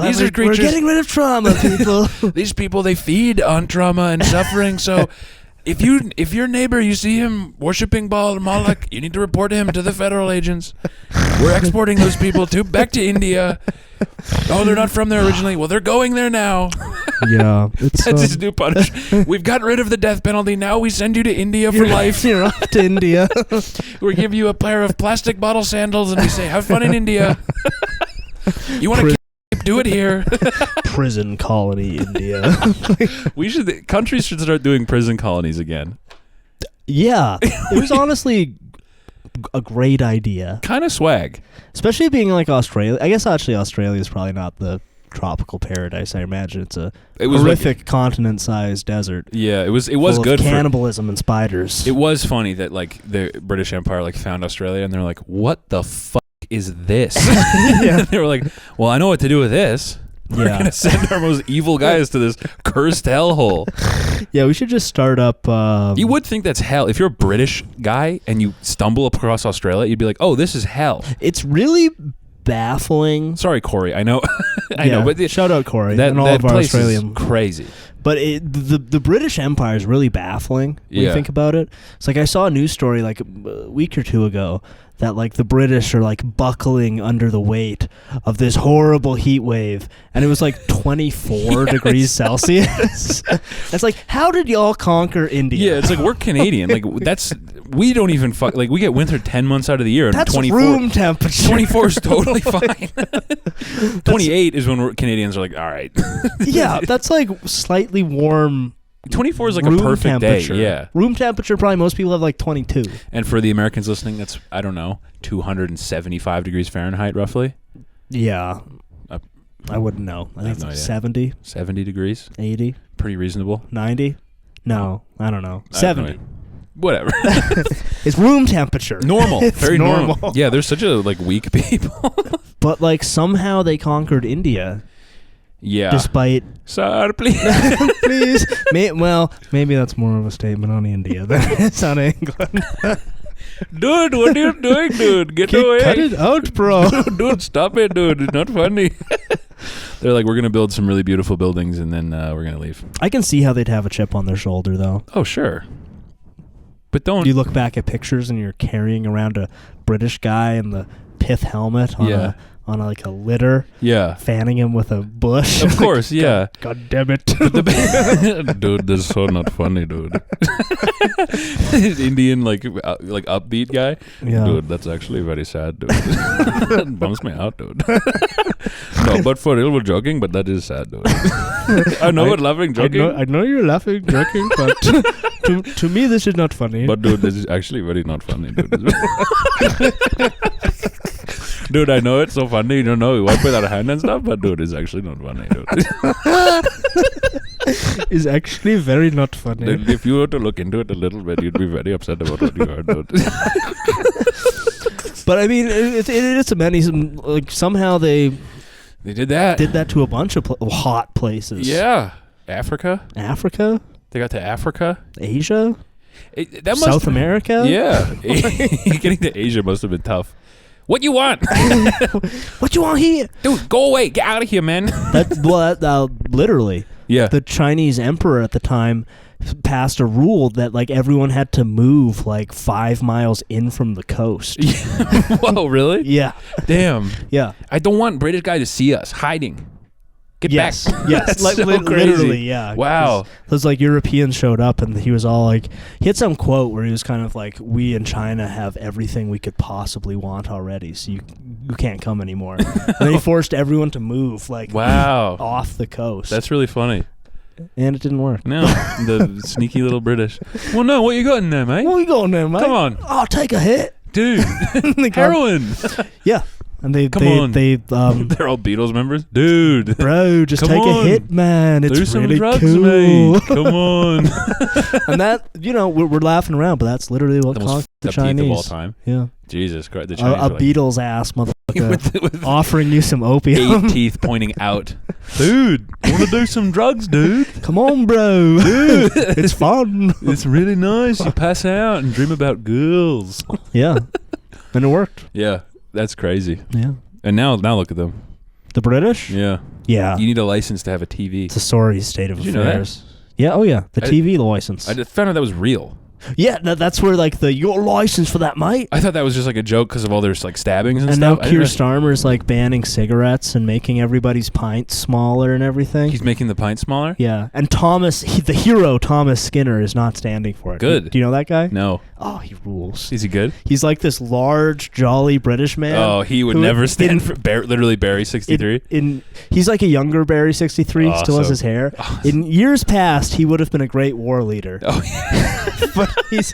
These are creatures. We're getting rid of trauma, people. These people, they feed on trauma and suffering. So if your neighbor, you see him worshiping Baal and Moloch, you need to report him to the federal agents. We're exporting those people back to India. Oh, they're not from there originally. Well, they're going there now. Yeah. That's his new punishment. We've got rid of the death penalty. Now we send you to India for life. You're off to India. We give you a pair of plastic bottle sandals and we say, have fun in India. You want to do it here. Prison colony India. Countries should start doing prison colonies again. Yeah. It was honestly a great idea. Kind of swag. Especially being like Australia. I guess actually Australia is probably not the tropical paradise. I imagine it's a horrific continent-sized desert. Yeah, it was full good of cannibalism and spiders. It was funny that like the British Empire like found Australia and they're like, what the fuck is this? Yeah. They were like, well, I know what to do with this. We're going to send our most evil guys to this cursed hellhole. Yeah, we should just start up... you would think that's hell. If you're a British guy and you stumble across Australia, you'd be like, oh, this is hell. It's really baffling. Sorry, Corey. I know. I know. But shout out Corey and all of our Australian... Is crazy. But the British Empire is really baffling when you think about it. It's like I saw a news story like a week or two ago that like the British are like buckling under the weight of this horrible heat wave, and it was like 24 degrees Celsius. It's like, how did y'all conquer India? Yeah, it's like we're Canadian. Like we don't even like we get winter 10 months out of the year. And that's 24, room temperature. 24 is totally fine. 28 is when Canadians are like, all right. Yeah, that's like slightly warm. 24 is like a perfect day. Yeah. Room temperature, probably most people have like 22. And for the Americans listening, that's, I don't know, 275 degrees Fahrenheit roughly. Yeah. I wouldn't know. I think it's 70. 70 degrees. 80. Pretty reasonable. 90. No, I don't know. 70. Whatever. It's room temperature. Normal. It's very normal. Yeah, they're such a like weak people. But like somehow they conquered India. Yeah. Despite... Sir, please. Please. Maybe that's more of a statement on India than it's on England. Dude, what are you doing, dude? Get away. Cut it out, bro. Dude, stop it, dude. It's not funny. They're like, we're going to build some really beautiful buildings and then we're going to leave. I can see how they'd have a chip on their shoulder, though. Oh, sure. But don't... You look back at pictures and you're carrying around a British guy in the pith helmet on like a litter, fanning him with a bush. Of course, yeah. God damn it. Dude, this is so not funny, dude. Indian, like upbeat guy. Yeah. Dude, that's actually very sad, dude. It bums me out, dude. No, but for real, we're joking, but that is sad, dude. I know we're laughing, joking. I know you're laughing, joking, but to me, this is not funny. But dude, this is actually very not funny, dude. Dude, I know it's so funny, you know, we wipe with our hand and stuff, but dude, it's actually not funny, dude. It's actually very not funny. Dude, if you were to look into it a little bit, you'd be very upset about what you heard, dude. But I mean, it's amazing. Like somehow they did that to a bunch of hot places. Yeah, Africa. They got to Africa. Asia. South America. Yeah, getting to Asia must have been tough. What you want? What you want here? Dude, go away. Get out of here, man. Literally. Yeah. The Chinese emperor at the time passed a rule that like everyone had to move like 5 miles in from the coast. Whoa, really? Yeah. Damn. Yeah. I don't want British guy to see us hiding. Get back. Yes. Like, so literally, yeah. Wow. Those like Europeans showed up and he was all like, he had some quote where he was kind of like, we in China have everything we could possibly want already, so you can't come anymore. And then he forced everyone to move like off the coast. That's really funny. And it didn't work. No, the sneaky little British. Well, no, what you got in there, mate? What you got in there, mate? Come on. I'll take a hit. Dude, heroin. Yeah. And they Come on. they're all Beatles members, dude. Bro, just take a hit, man. It's There's really some drugs, cool. mate. Come on. And that, we're laughing around, but that's literally what caused the Chinese of all time. Yeah, Jesus Christ, the Chinese. A Beatles ass motherfucker with offering you some opium. 8 teeth pointing out. Dude, want to do some drugs, dude? Come on, bro. Dude, it's fun. It's really nice. You pass out and dream about girls. Yeah, and it worked. Yeah. That's crazy. Yeah. And now look at them. The British? Yeah. Yeah. You need a license to have a TV. It's a sorry state of Did affairs. You know that? Yeah, oh yeah. The TV license. I just found out that was real. Yeah, that's where like your license for that, mate. I thought that was just like a joke because of all their like stabbings and stuff. stuff. And now Keir Starmer's like banning cigarettes and making everybody's pints smaller and everything. He's making the pint smaller? Yeah. And the hero Thomas Skinner is not standing for it. Good. Do you know that guy? No. Oh, he rules. Is he good? He's like this large, jolly British man. Oh, he would never stand for literally Barry 63? He's like a younger Barry 63, still has his hair. In years past, he would have been a great war leader. Oh, yeah. But his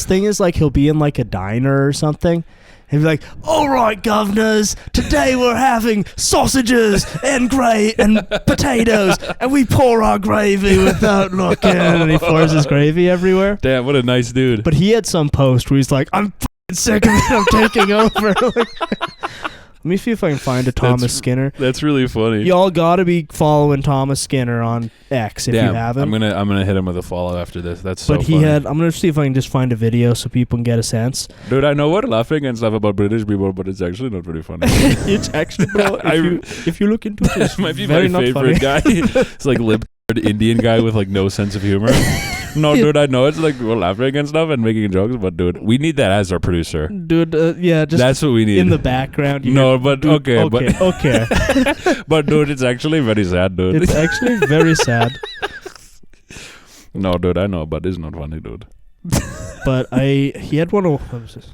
thing is like he'll be in like a diner or something and be like, all right, governors, today we're having sausages and potatoes, and we pour our gravy without looking. And he pours his gravy everywhere. Damn, what a nice dude. But he had some post where he's like, I'm sick of it, I'm taking over. Let me see if I can find a Thomas Skinner. That's really funny. Y'all gotta be following Thomas Skinner on X if you haven't. I'm gonna hit him with a follow after this. That's so funny. I'm gonna see if I can just find a video so people can get a sense. Dude, I know we're laughing and stuff about British people, but it's actually not very funny. It's actually, bro, if you look into it, it's might be very my favorite guy. It's like Indian guy with like no sense of humor. No, dude, I know it's like we're laughing and stuff and making jokes, but dude, we need that as our producer. Dude, just that's what we need in the background. But dude, okay. But dude, it's actually very sad, dude. It's actually very sad. No, dude, I know, but it's not funny, dude. But he had one of. What was this?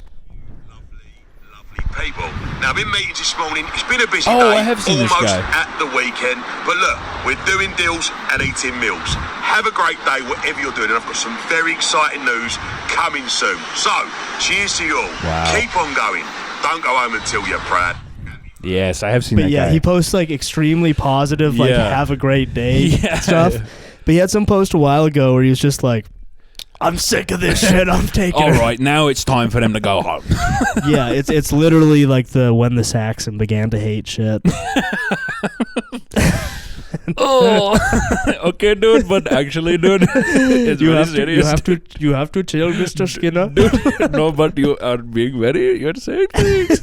People. Now, I've been meetings this morning. It's been a busy day. I have seen almost this guy. at the weekend. But look, we're doing deals and eating meals. Have a great day, whatever you're doing. And I've got some very exciting news coming soon. So, cheers to you all. Wow. Keep on going. Don't go home until you're proud. Yes, I have seen that guy. He posts like extremely positive, like have a great day stuff. But he had some post a while ago where he was just like, I'm sick of this shit. I'm taking. All right, now it's time for them to go home. Yeah, it's literally like when the Saxon began to hate shit. Oh, okay, dude. But actually, dude, it's very serious. You have to chill, Mr. Skinner. Dude, no, but you are being you're saying things,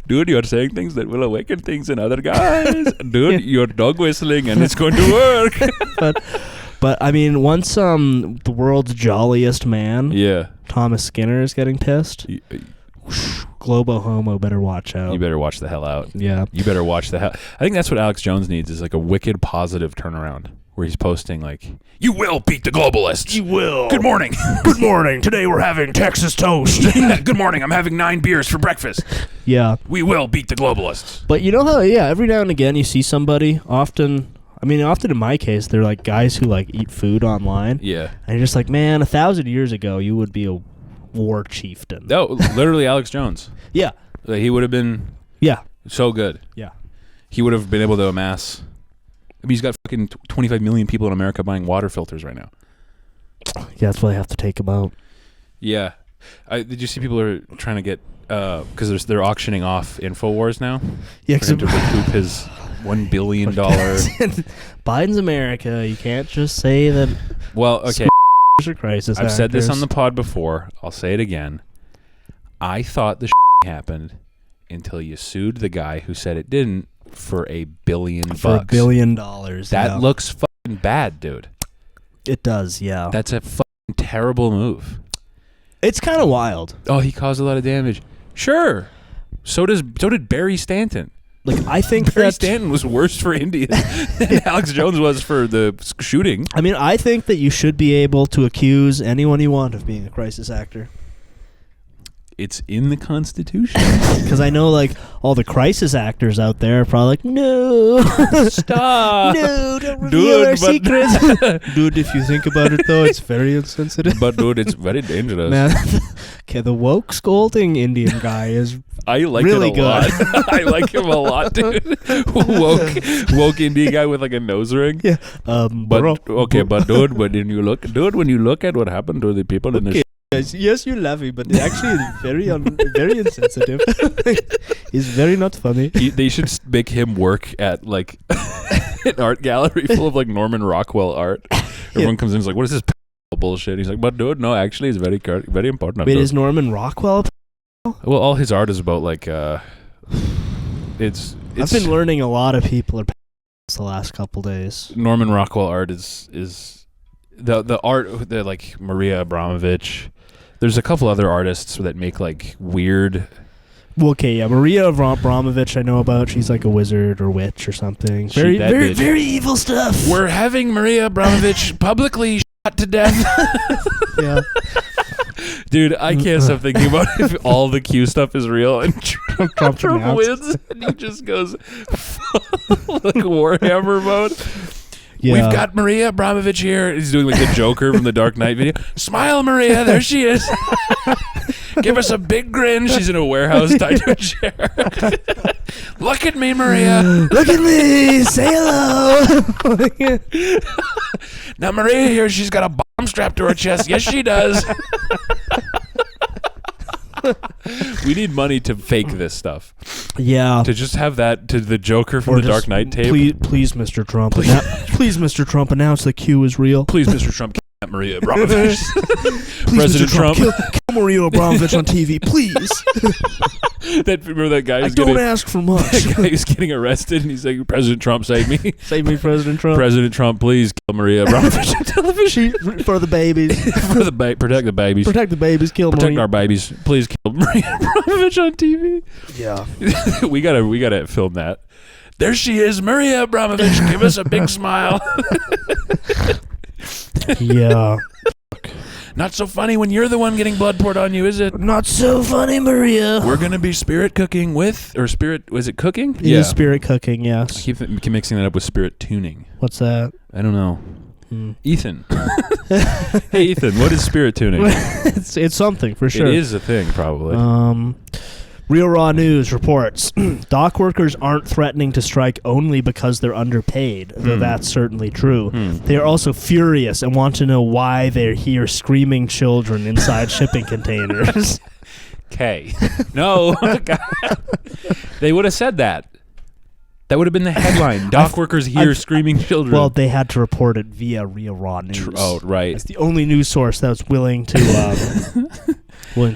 dude. You're saying things that will awaken things in other guys, dude. You're dog whistling, and it's going to work. But I mean, once the world's jolliest man, Thomas Skinner, is getting pissed, Globo Homo better watch out. You better watch the hell out. Yeah. You better watch the hell. I think that's what Alex Jones needs is like a wicked positive turnaround where he's posting like, "You will beat the globalists. You will. Good morning. Good morning. Today we're having Texas toast. Good morning. I'm having 9 beers for breakfast. Yeah. We will beat the globalists." But you know how every now and again you see somebody often in my case, they're like guys who like eat food online. Yeah. And you're just like, man, 1,000 years ago, you would be a war chieftain. No, literally Alex Jones. Yeah. Like, he would have been so good. Yeah. He would have been able to amass. I mean, he's got fucking 25 million people in America buying water filters right now. Yeah, that's what they have to take him out. Yeah. Did you see people are trying to get, because they're auctioning off InfoWars now? Yeah, for him to recoup his $1 billion. Biden's America. You can't just say that. Well, okay. Crisis I've said this on the pod before. I'll say it again. I thought the happened until you sued the guy who said it didn't for $1 billion. For $1 billion. That looks fucking bad, dude. It does, yeah. That's a fucking terrible move. It's kind of wild. Oh, he caused a lot of damage. Sure. So did Barry Stanton. Like, I think Barry Stanton was worse for India than Alex Jones was for the shooting. I mean, I think that you should be able to accuse anyone you want of being a crisis actor. It's in the Constitution. Because I know, like, all the crisis actors out there are probably like, no, stop, no, don't reveal our secrets. Dude, if you think about it, though, it's very insensitive. But dude, it's very dangerous. Man, okay, the woke scolding Indian guy is I like really it a good. lot. I like him a lot, dude. woke Indian guy with like a nose ring. Yeah. But dude, when you look at what happened to the people in the yes, you're laughing, but it actually is very insensitive. It's very not funny. They should make him work at like an art gallery full of like Norman Rockwell art. Everyone comes in and is like, what is this bullshit? He's like, but dude, no, actually it's very important. Wait, is Norman Rockwell? Well, all his art is about like it's I've been learning a lot of people are the last couple days. Norman Rockwell art is the art, the like Maria Abramovich. There's a couple other artists that make like weird. Well, okay, yeah, Maria Abramovich I know about. She's like a wizard or witch or something. Very evil stuff. We're having Maria Abramovich publicly shot to death. Yeah. Dude, I can't stop thinking about if all the Q stuff is real and Trump wins and he just goes like Warhammer mode. Yeah. We've got Maria Abramovich here. He's doing like the Joker from the Dark Knight video. Smile, Maria. There she is. Give us a big grin. She's in a warehouse tied to a chair. Look at me, Maria. Look at me. Say hello. Now, Maria here, she's got a bomb strapped to her chest. Yes, she does. We need money to fake this stuff. Yeah. To just have that to the Joker from the Dark Knight tape. Please, Mr. Trump. Please, Mr. Trump, announce the Q is real. Please, Mr. Trump, kidnap Maria Abramovich. President Trump. Kill Maria Abramovich on TV, please. Remember that guy? I don't ask for much. That guy who's getting arrested, and he's like, "President Trump, save me! Save me, President Trump! President Trump, please kill Maria Abramovich on television for the babies. Protect the babies. Protect the babies. Protect our babies. Please kill Maria Abramovich on TV. Yeah, we gotta film that. There she is, Maria Abramovich. Give us a big smile. Yeah. Not so funny when you're the one getting blood poured on you, is it? Not so funny, Maria. We're going to be spirit cooking was it cooking? It is spirit cooking, yes. I keep mixing that up with spirit tuning. What's that? I don't know. Ethan. Hey, Ethan, what is spirit tuning? It's something, for sure. It is a thing, probably. Real Raw News reports dock workers aren't threatening to strike only because they're underpaid, though that's certainly true. They are also furious and want to know why they're here screaming children inside shipping containers. Okay. No. They would have said that. That would have been the headline. Dock workers here screaming children. Well, they had to report it via Real Raw News. Oh, right. It's the only news source that's willing to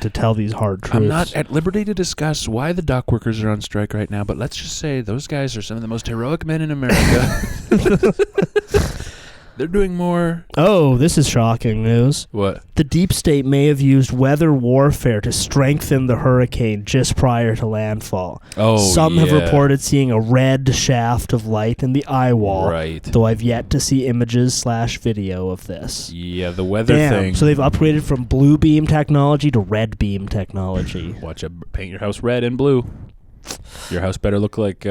tell these hard truths. I'm not at liberty to discuss why the dock workers are on strike right now, but let's just say those guys are some of the most heroic men in America. They're doing more. Oh, this is shocking news. What? The deep state may have used weather warfare to strengthen the hurricane just prior to landfall. Oh, Some have reported seeing a red shaft of light in the eye wall. Right. Though I've yet to see images/video of this. Yeah, the weather thing. So they've upgraded from blue beam technology to red beam technology. Paint your house red and blue. Your house better look like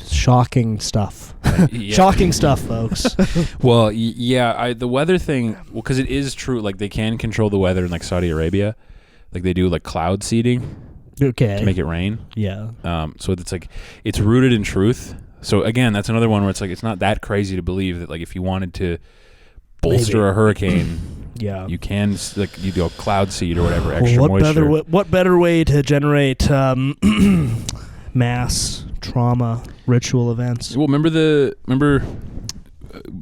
shocking stuff. Yeah. Shocking stuff, folks. Well, yeah, the weather thing. Well, because it is true. Like they can control the weather in like Saudi Arabia, like they do like cloud seeding. Okay. To make it rain. Yeah. So it's like it's rooted in truth. So again, that's another one where it's like it's not that crazy to believe that like if you wanted to bolster a hurricane. Yeah, you can like you do a cloud seed or whatever, extra moisture. What better way to generate mass trauma ritual events? Well, remember,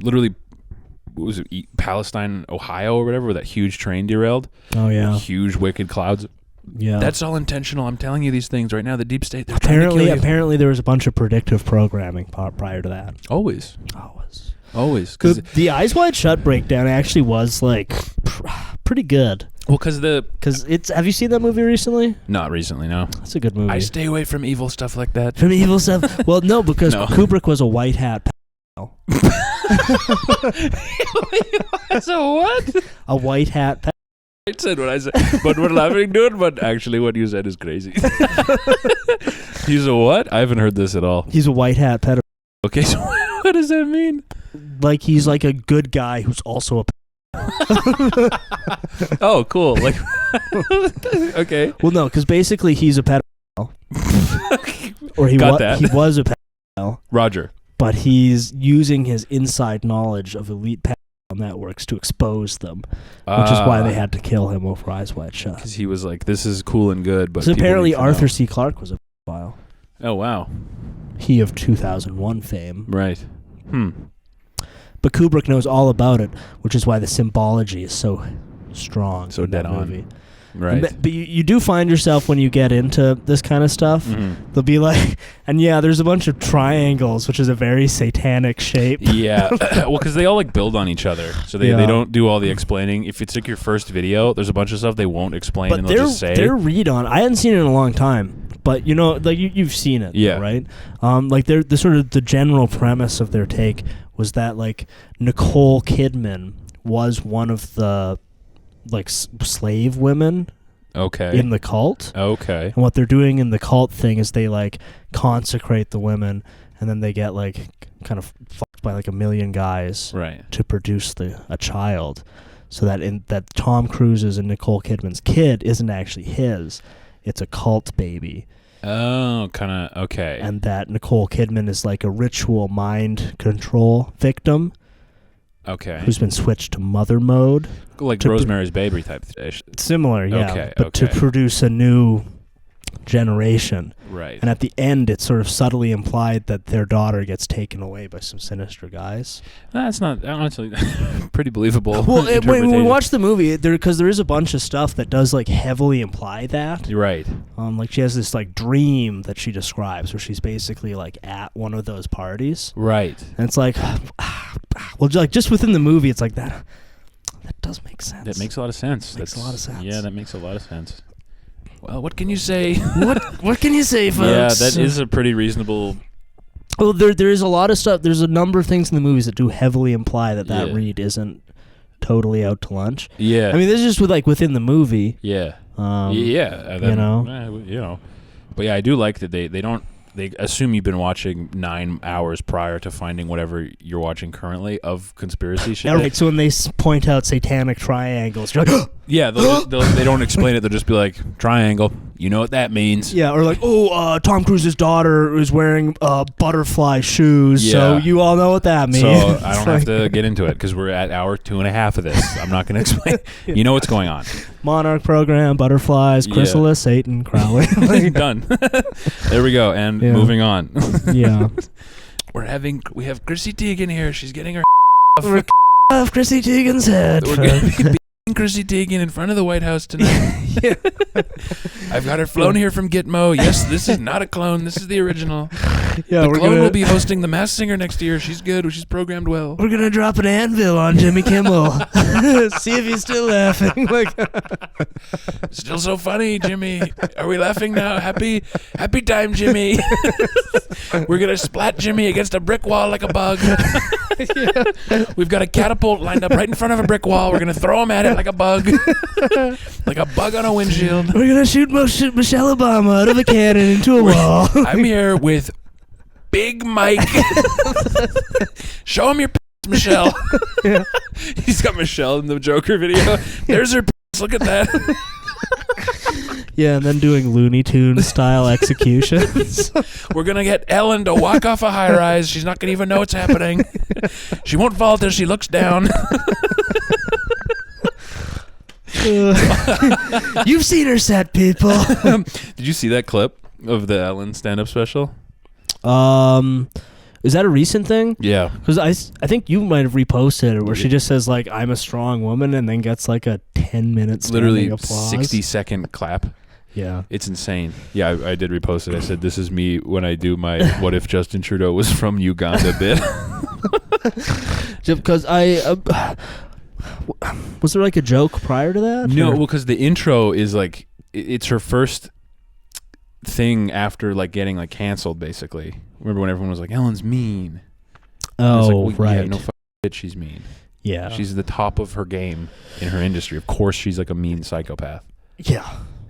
literally, what was it, Palestine, Ohio, or whatever, where that huge train derailed? Oh yeah, huge wicked clouds. Yeah, that's all intentional. I'm telling you these things right now. The deep state. Apparently, there was a bunch of predictive programming prior to that. Always. Because the Eyes Wide Shut breakdown actually was like pretty good. Well, because it's. Have you seen that movie recently? Not recently, no. It's a good movie. I stay away from evil stuff like that. From evil stuff? Well, no, because Kubrick was a white hat. So what? A white hat. I said what I said, but we're laughing, dude. But actually, what you said is crazy. He's a what? I haven't heard this at all. He's a white hat pedophile. Okay, so what does that mean? Like he's like a good guy who's also a Oh, cool. Like, okay. Well, no, because basically he's a pedophile. Or he was a pedophile. Roger. But he's using his inside knowledge of elite pedophile networks to expose them, which is why they had to kill him over Eyes Wide Shut. Because he was like, this is cool and good, but apparently Arthur C. Clarke was a pedophile. Oh, wow. He of 2001 fame. Right. But Kubrick knows all about it, which is why the symbology is so strong. So dead on. Movie. Right. But you do find yourself when you get into this kind of stuff, they'll be like, and yeah, there's a bunch of triangles, which is a very satanic shape. Yeah. Well, because they all like build on each other. So they don't do all the explaining. If it's like your first video, there's a bunch of stuff they won't explain and they'll just say. Their read on, I hadn't seen it in a long time, but you know, like you've seen it, yeah, though, right? Like the sort of the general premise of their take was that like Nicole Kidman was one of the like slave women in the cult. Okay. And what they're doing in the cult thing is they like consecrate the women and then they get like kind of fucked by like a million guys to produce a child. So that Tom Cruise's and Nicole Kidman's kid isn't actually his. It's a cult baby. Oh, kind of, okay. And that Nicole Kidman is like a ritual mind control victim. Okay. Who's been switched to mother mode. Like Rosemary's Baby type dish. Similar, yeah. Okay, but to produce a new generation. Right. And at the end, it's sort of subtly implied that their daughter gets taken away by some sinister guys. That's not, honestly, pretty believable. Well, when we watch the movie, because there is a bunch of stuff that does like heavily imply that. You're right. Like she has this like dream that she describes where she's basically like at one of those parties. Right. And it's like, well, like just within the movie, it's like that does make sense. That makes a lot of sense. Makes a lot of sense. Yeah, that makes a lot of sense. Well, what can you say? What can you say, folks? Yeah, that is a pretty reasonable. Well, there is a lot of stuff. There's a number of things in the movies that do heavily imply that read isn't totally out to lunch. Yeah. I mean, this is just within the movie. Yeah. Yeah. You know. But yeah, I do like that they don't. They assume you've been watching 9 hours prior to finding whatever you're watching currently of conspiracy shit. Yeah, right. So when they point out satanic triangles, you're like, yeah, they don't explain it. They'll just be like, triangle. You know what that means. Yeah, or like, Tom Cruise's daughter is wearing butterfly shoes, so you all know what that means. So I don't have to get into it because we're at hour 2.5 of this. I'm not going to explain. You know what's going on. Monarch program, butterflies, chrysalis, Satan, Crowley. Done. There we go. And moving on. Yeah. We have Chrissy Teigen here. She's getting her off Chrissy Teigen's head. We're going to be beating Chrissy Teigen in front of the White House tonight. I've got her flown here from Gitmo. Yes, this is not a clone. This is the original. Yeah, the clone will be hosting The Masked Singer next year. She's good. She's programmed well. We're gonna drop an anvil on Jimmy Kimmel. See if he's still laughing. Still so funny, Jimmy. Are we laughing now? Happy time, Jimmy. We're gonna splat Jimmy against a brick wall like a bug. We've got a catapult lined up right in front of a brick wall. We're gonna throw him at it like a bug, like a bug on a windshield. We're gonna shoot Michelle Obama out of a cannon into a wall. I'm here with Big Mike. Show him your Michelle. Yeah. He's got Michelle in the Joker video. There's her look at that. Yeah, and then doing Looney Tunes style executions. We're gonna get Ellen to walk off a high rise. She's not gonna even know what's happening. She won't fall till she looks down. You've seen her set, people. Did you see that clip of the Ellen stand-up special? Is that a recent thing? Yeah. Because I think you might have reposted it where she just says, like, I'm a strong woman and then gets, like, a 10-minute literally applause. 60-second clap. Yeah. It's insane. Yeah, I did repost it. I said, this is me when I do my what if Justin Trudeau was from Uganda bit. Because was there, like, a joke prior to that? No, well, because the intro is, like, it's her first thing after, like, getting, like, canceled, basically. Remember when everyone was like, Ellen's mean? Oh, like, right. Yeah, no shit, she's mean. Yeah. She's the top of her game in her industry. Of course, she's like a mean psychopath. Yeah.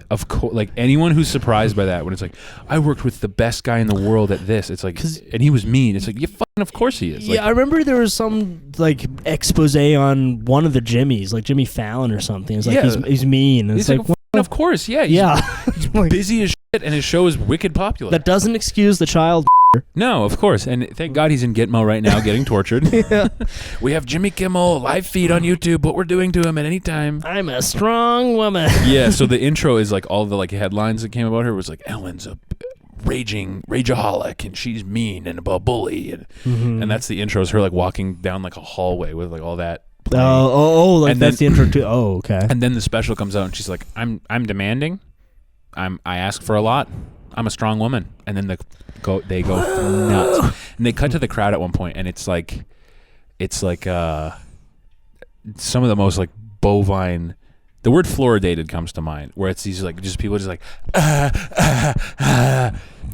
Of course, like anyone who's surprised by that, when it's like, I worked with the best guy in the world at this, it's like, and he was mean. It's like, yeah, fucking, of course he is. Yeah, I remember there was some like expose on one of the Jimmys, like Jimmy Fallon or something. It's like he's mean. And it's like of course, yeah, he's busy as shit, and his show is wicked popular. That doesn't excuse the child. No, of course, and thank God he's in Gitmo right now getting tortured. Yeah. We have Jimmy Kimmel live feed on YouTube. What we're doing to him at any time. I'm a strong woman. Yeah, so the intro is like all the like headlines that came about her was like Ellen's a rageaholic and she's mean and a bully, and that's the intro is her like walking down like a hallway with like all that. Like and that's the intro too. Oh, okay. And then the special comes out and she's like, I'm demanding. I ask for a lot. I'm a strong woman. And then they go nuts. And they cut to the crowd at one point, and it's like some of the most like bovine. The word fluoridated comes to mind, where it's these like just people just like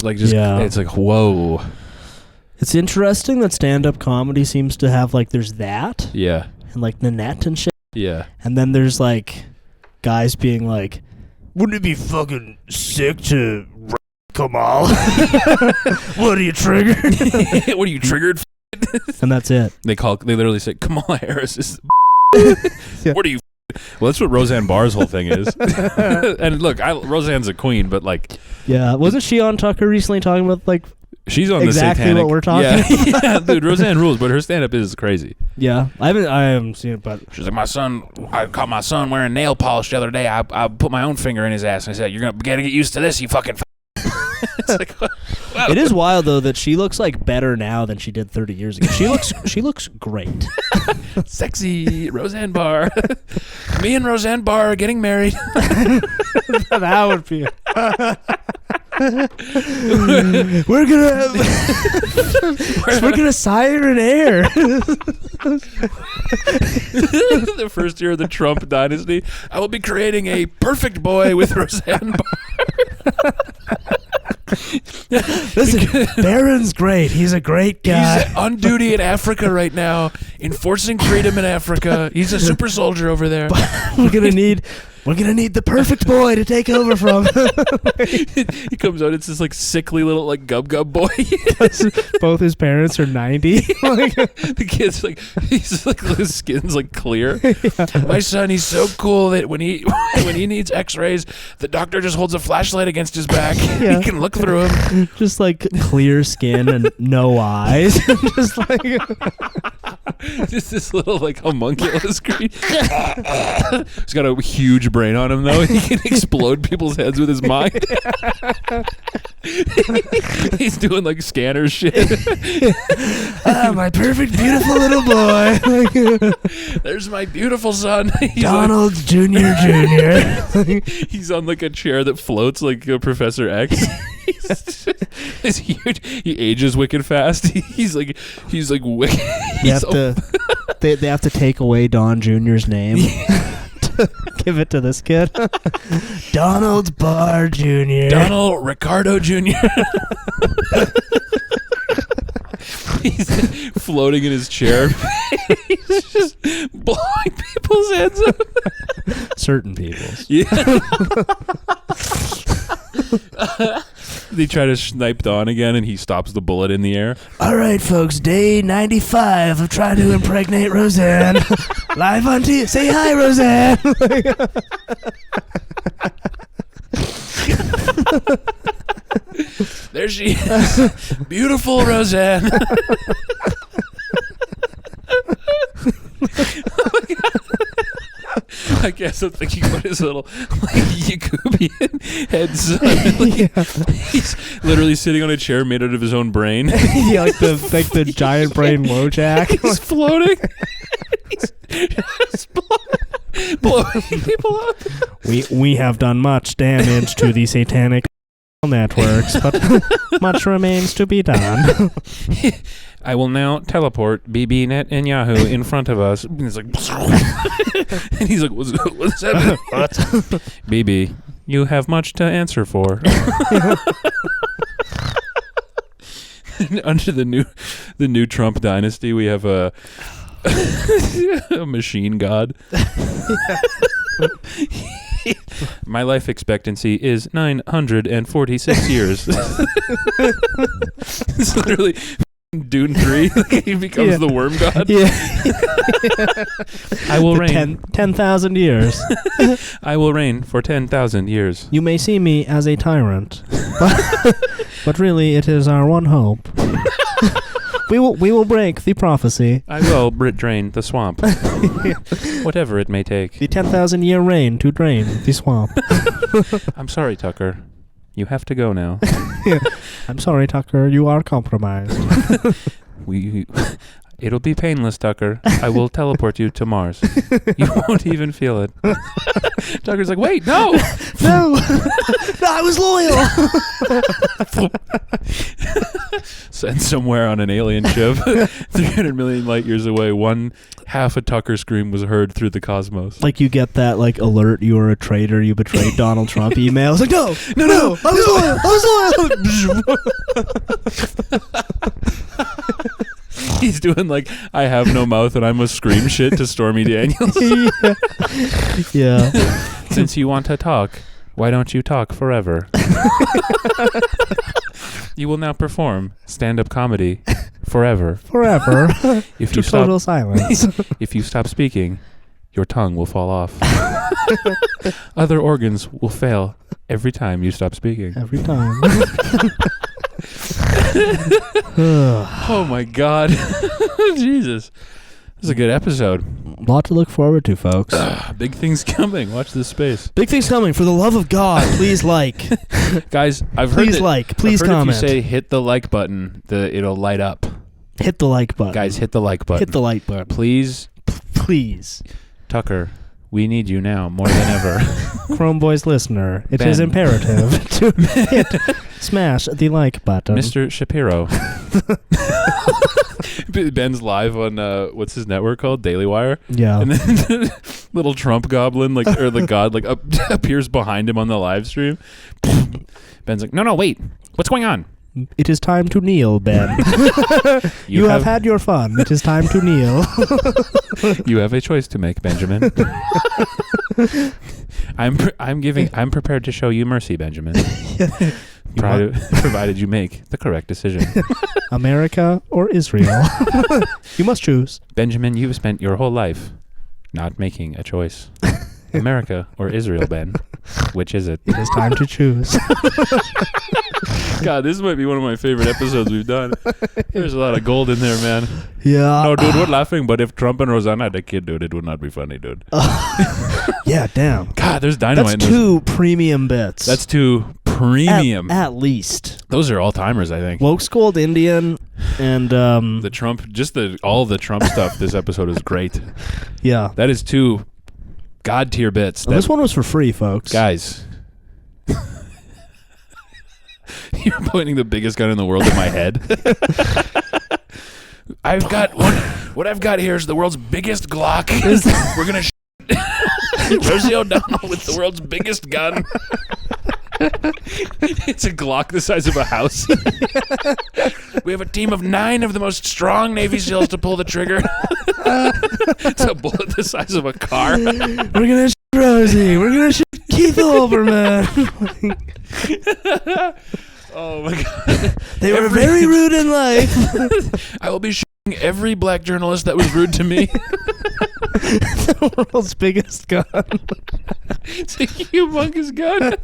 like just it's like whoa. It's interesting that stand-up comedy seems to have like there's that and like Nanette and shit and then there's like guys being like, wouldn't it be fucking sick to Kamal? What are you triggered? What are you triggered? And that's it. They literally say Kamala Harris is. What are you? Well, that's what Roseanne Barr's whole thing is. And look, Roseanne's a queen, but like, wasn't she on Tucker recently talking about like she's on exactly the satanic, what we're talking about? Yeah, dude, Roseanne rules, but her stand-up is crazy. Yeah, I haven't seen it, but she's like, I caught my son wearing nail polish the other day. I put my own finger in his ass, and I said, "You're gonna get used to this, you fucking." It's like, wow. It is wild though that she looks like better now than she did 30 years ago. She looks great. Sexy Roseanne Barr. Me and Roseanne Barr are getting married. That would be. We're gonna sire an heir. The first year of the Trump dynasty, I will be creating a perfect boy with Roseanne Barr. Listen, Barron's great. He's a great guy. He's on duty in Africa right now, enforcing freedom in Africa. He's a super soldier over there. We're gonna need the perfect boy to take over from. He comes out. It's this like sickly little like gub boy. Both his parents are 90. The kid's like he's like his skin's like clear. Yeah. My son, he's so cool that when he needs X-rays, the doctor just holds a flashlight against his back. Yeah. He can look through him. Just like clear skin and no eyes. Just like just this little like homunculus creature. He's got a huge brain on him though. He can explode people's heads with his mind. He's doing like scanner shit. My perfect beautiful little boy. There's my beautiful son. Donald like, Jr. He's on like a chair that floats like Professor X. He's huge. He ages wicked fast. He's like wicked. They have to take away Don Jr.'s name. Give it to this kid. Donald Barr Jr. Donald Ricardo Jr. He's floating in his chair. He's just blowing people's heads up. Certain people's. Yeah. They try to snipe Don again, and he stops the bullet in the air. All right, folks, day 95 of trying to impregnate Roseanne. Live on TV. Say hi, Roseanne. There she is. Beautiful Roseanne. I guess I'm thinking about his little like Yakubian head son. He's literally sitting on a chair made out of his own brain. Yeah, like the giant brain Wojak. He's floating. He's just blowing people up. We have done much damage to the satanic networks, but much remains to be done. I will now teleport BBNet and Yahoo in front of us. And he's like, and he's like, what's happening? What? BB, you have much to answer for. Under the new Trump dynasty, we have A machine god. My life expectancy is 946 years. It's literally Dune 3. He becomes the worm god. Yeah. I will reign 10,000 years. I will reign for 10,000 years. You may see me as a tyrant, but really it is our one hope. We will break the prophecy. I will drain the swamp. Whatever it may take. The 10,000-year reign to drain the swamp. I'm sorry, Tucker. You have to go now. I'm sorry, Tucker. You are compromised. It'll be painless, Tucker. I will teleport you to Mars. You won't even feel it. Tucker's like, wait, no! No! No, I was loyal! Sent somewhere on an alien ship, 300 million light years away, one half a Tucker scream was heard through the cosmos. Like you get that alert, you were a traitor, you betrayed Donald Trump email. It's like, no, I was loyal! He's doing I have no mouth and I must scream shit to Stormy Daniels. Yeah. Since you want to talk, why don't you talk forever? You will now perform stand-up comedy forever. Forever. If to you total stop, silence. If you stop speaking, your tongue will fall off. Other organs will fail every time you stop speaking. Every time. Oh my God. Jesus. This is a good episode. A lot to look forward to, folks. Big things coming. Watch this space. Big things coming. For the love of God, please like. Guys, I've heard please comment. If you say hit the like button, it'll light up. Hit the like button. Guys, hit the like button. Hit the like button. Please. Please. Tucker, we need you now more than ever. Chromeboys listener, it Ben. is imperative to smash the like button. Mr. Shapiro. Ben's live on what's his network called? Daily Wire. Yeah. And then little Trump goblin or the god appears behind him on the live stream. Ben's like, no, wait. What's going on? It is time to kneel, Ben. You have had your fun. It is time to kneel. You have a choice to make, Benjamin. I'm prepared to show you mercy, Benjamin. Provided you make the correct decision. America or Israel? You must choose. Benjamin, you've spent your whole life not making a choice. America or Israel, Ben? Which is it? It is time to choose. God, this might be one of my favorite episodes we've done. There's a lot of gold in there, man. Yeah. No, dude, we're laughing, but if Trump and Rosanna had a kid, dude, it would not be funny, dude. Yeah, damn. God, there's dynamite That's in two premium bits. That's two premium. At least. Those are all-timers, I think. Woke Scold Indian and... the Trump, all the Trump stuff this episode is great. Yeah. That is two God-tier bits. This one was for free, folks. Guys. You're pointing the biggest gun in the world at my head. I've got what I've got here is the world's biggest Glock. We're gonna Rosie O'Donnell with the world's biggest gun. It's a Glock the size of a house. We have a team of 9 of the most strong Navy SEALs to pull the trigger. It's a bullet the size of a car. We're gonna shoot Rosie. We're gonna shoot Keith Olbermann. Oh my God. They were very rude in life. I will be shooting every black journalist that was rude to me. The world's biggest gun. It's a humongous gun.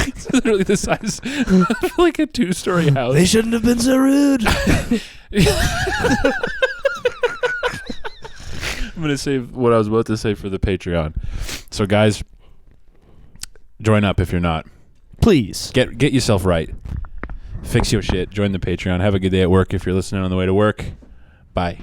It's literally the size of like a 2-story house. They shouldn't have been so rude. I'm going to save what I was about to say for the Patreon. So guys, join up if you're not. Please. Get yourself right. Fix your shit. Join the Patreon. Have a good day at work if you're listening on the way to work. Bye.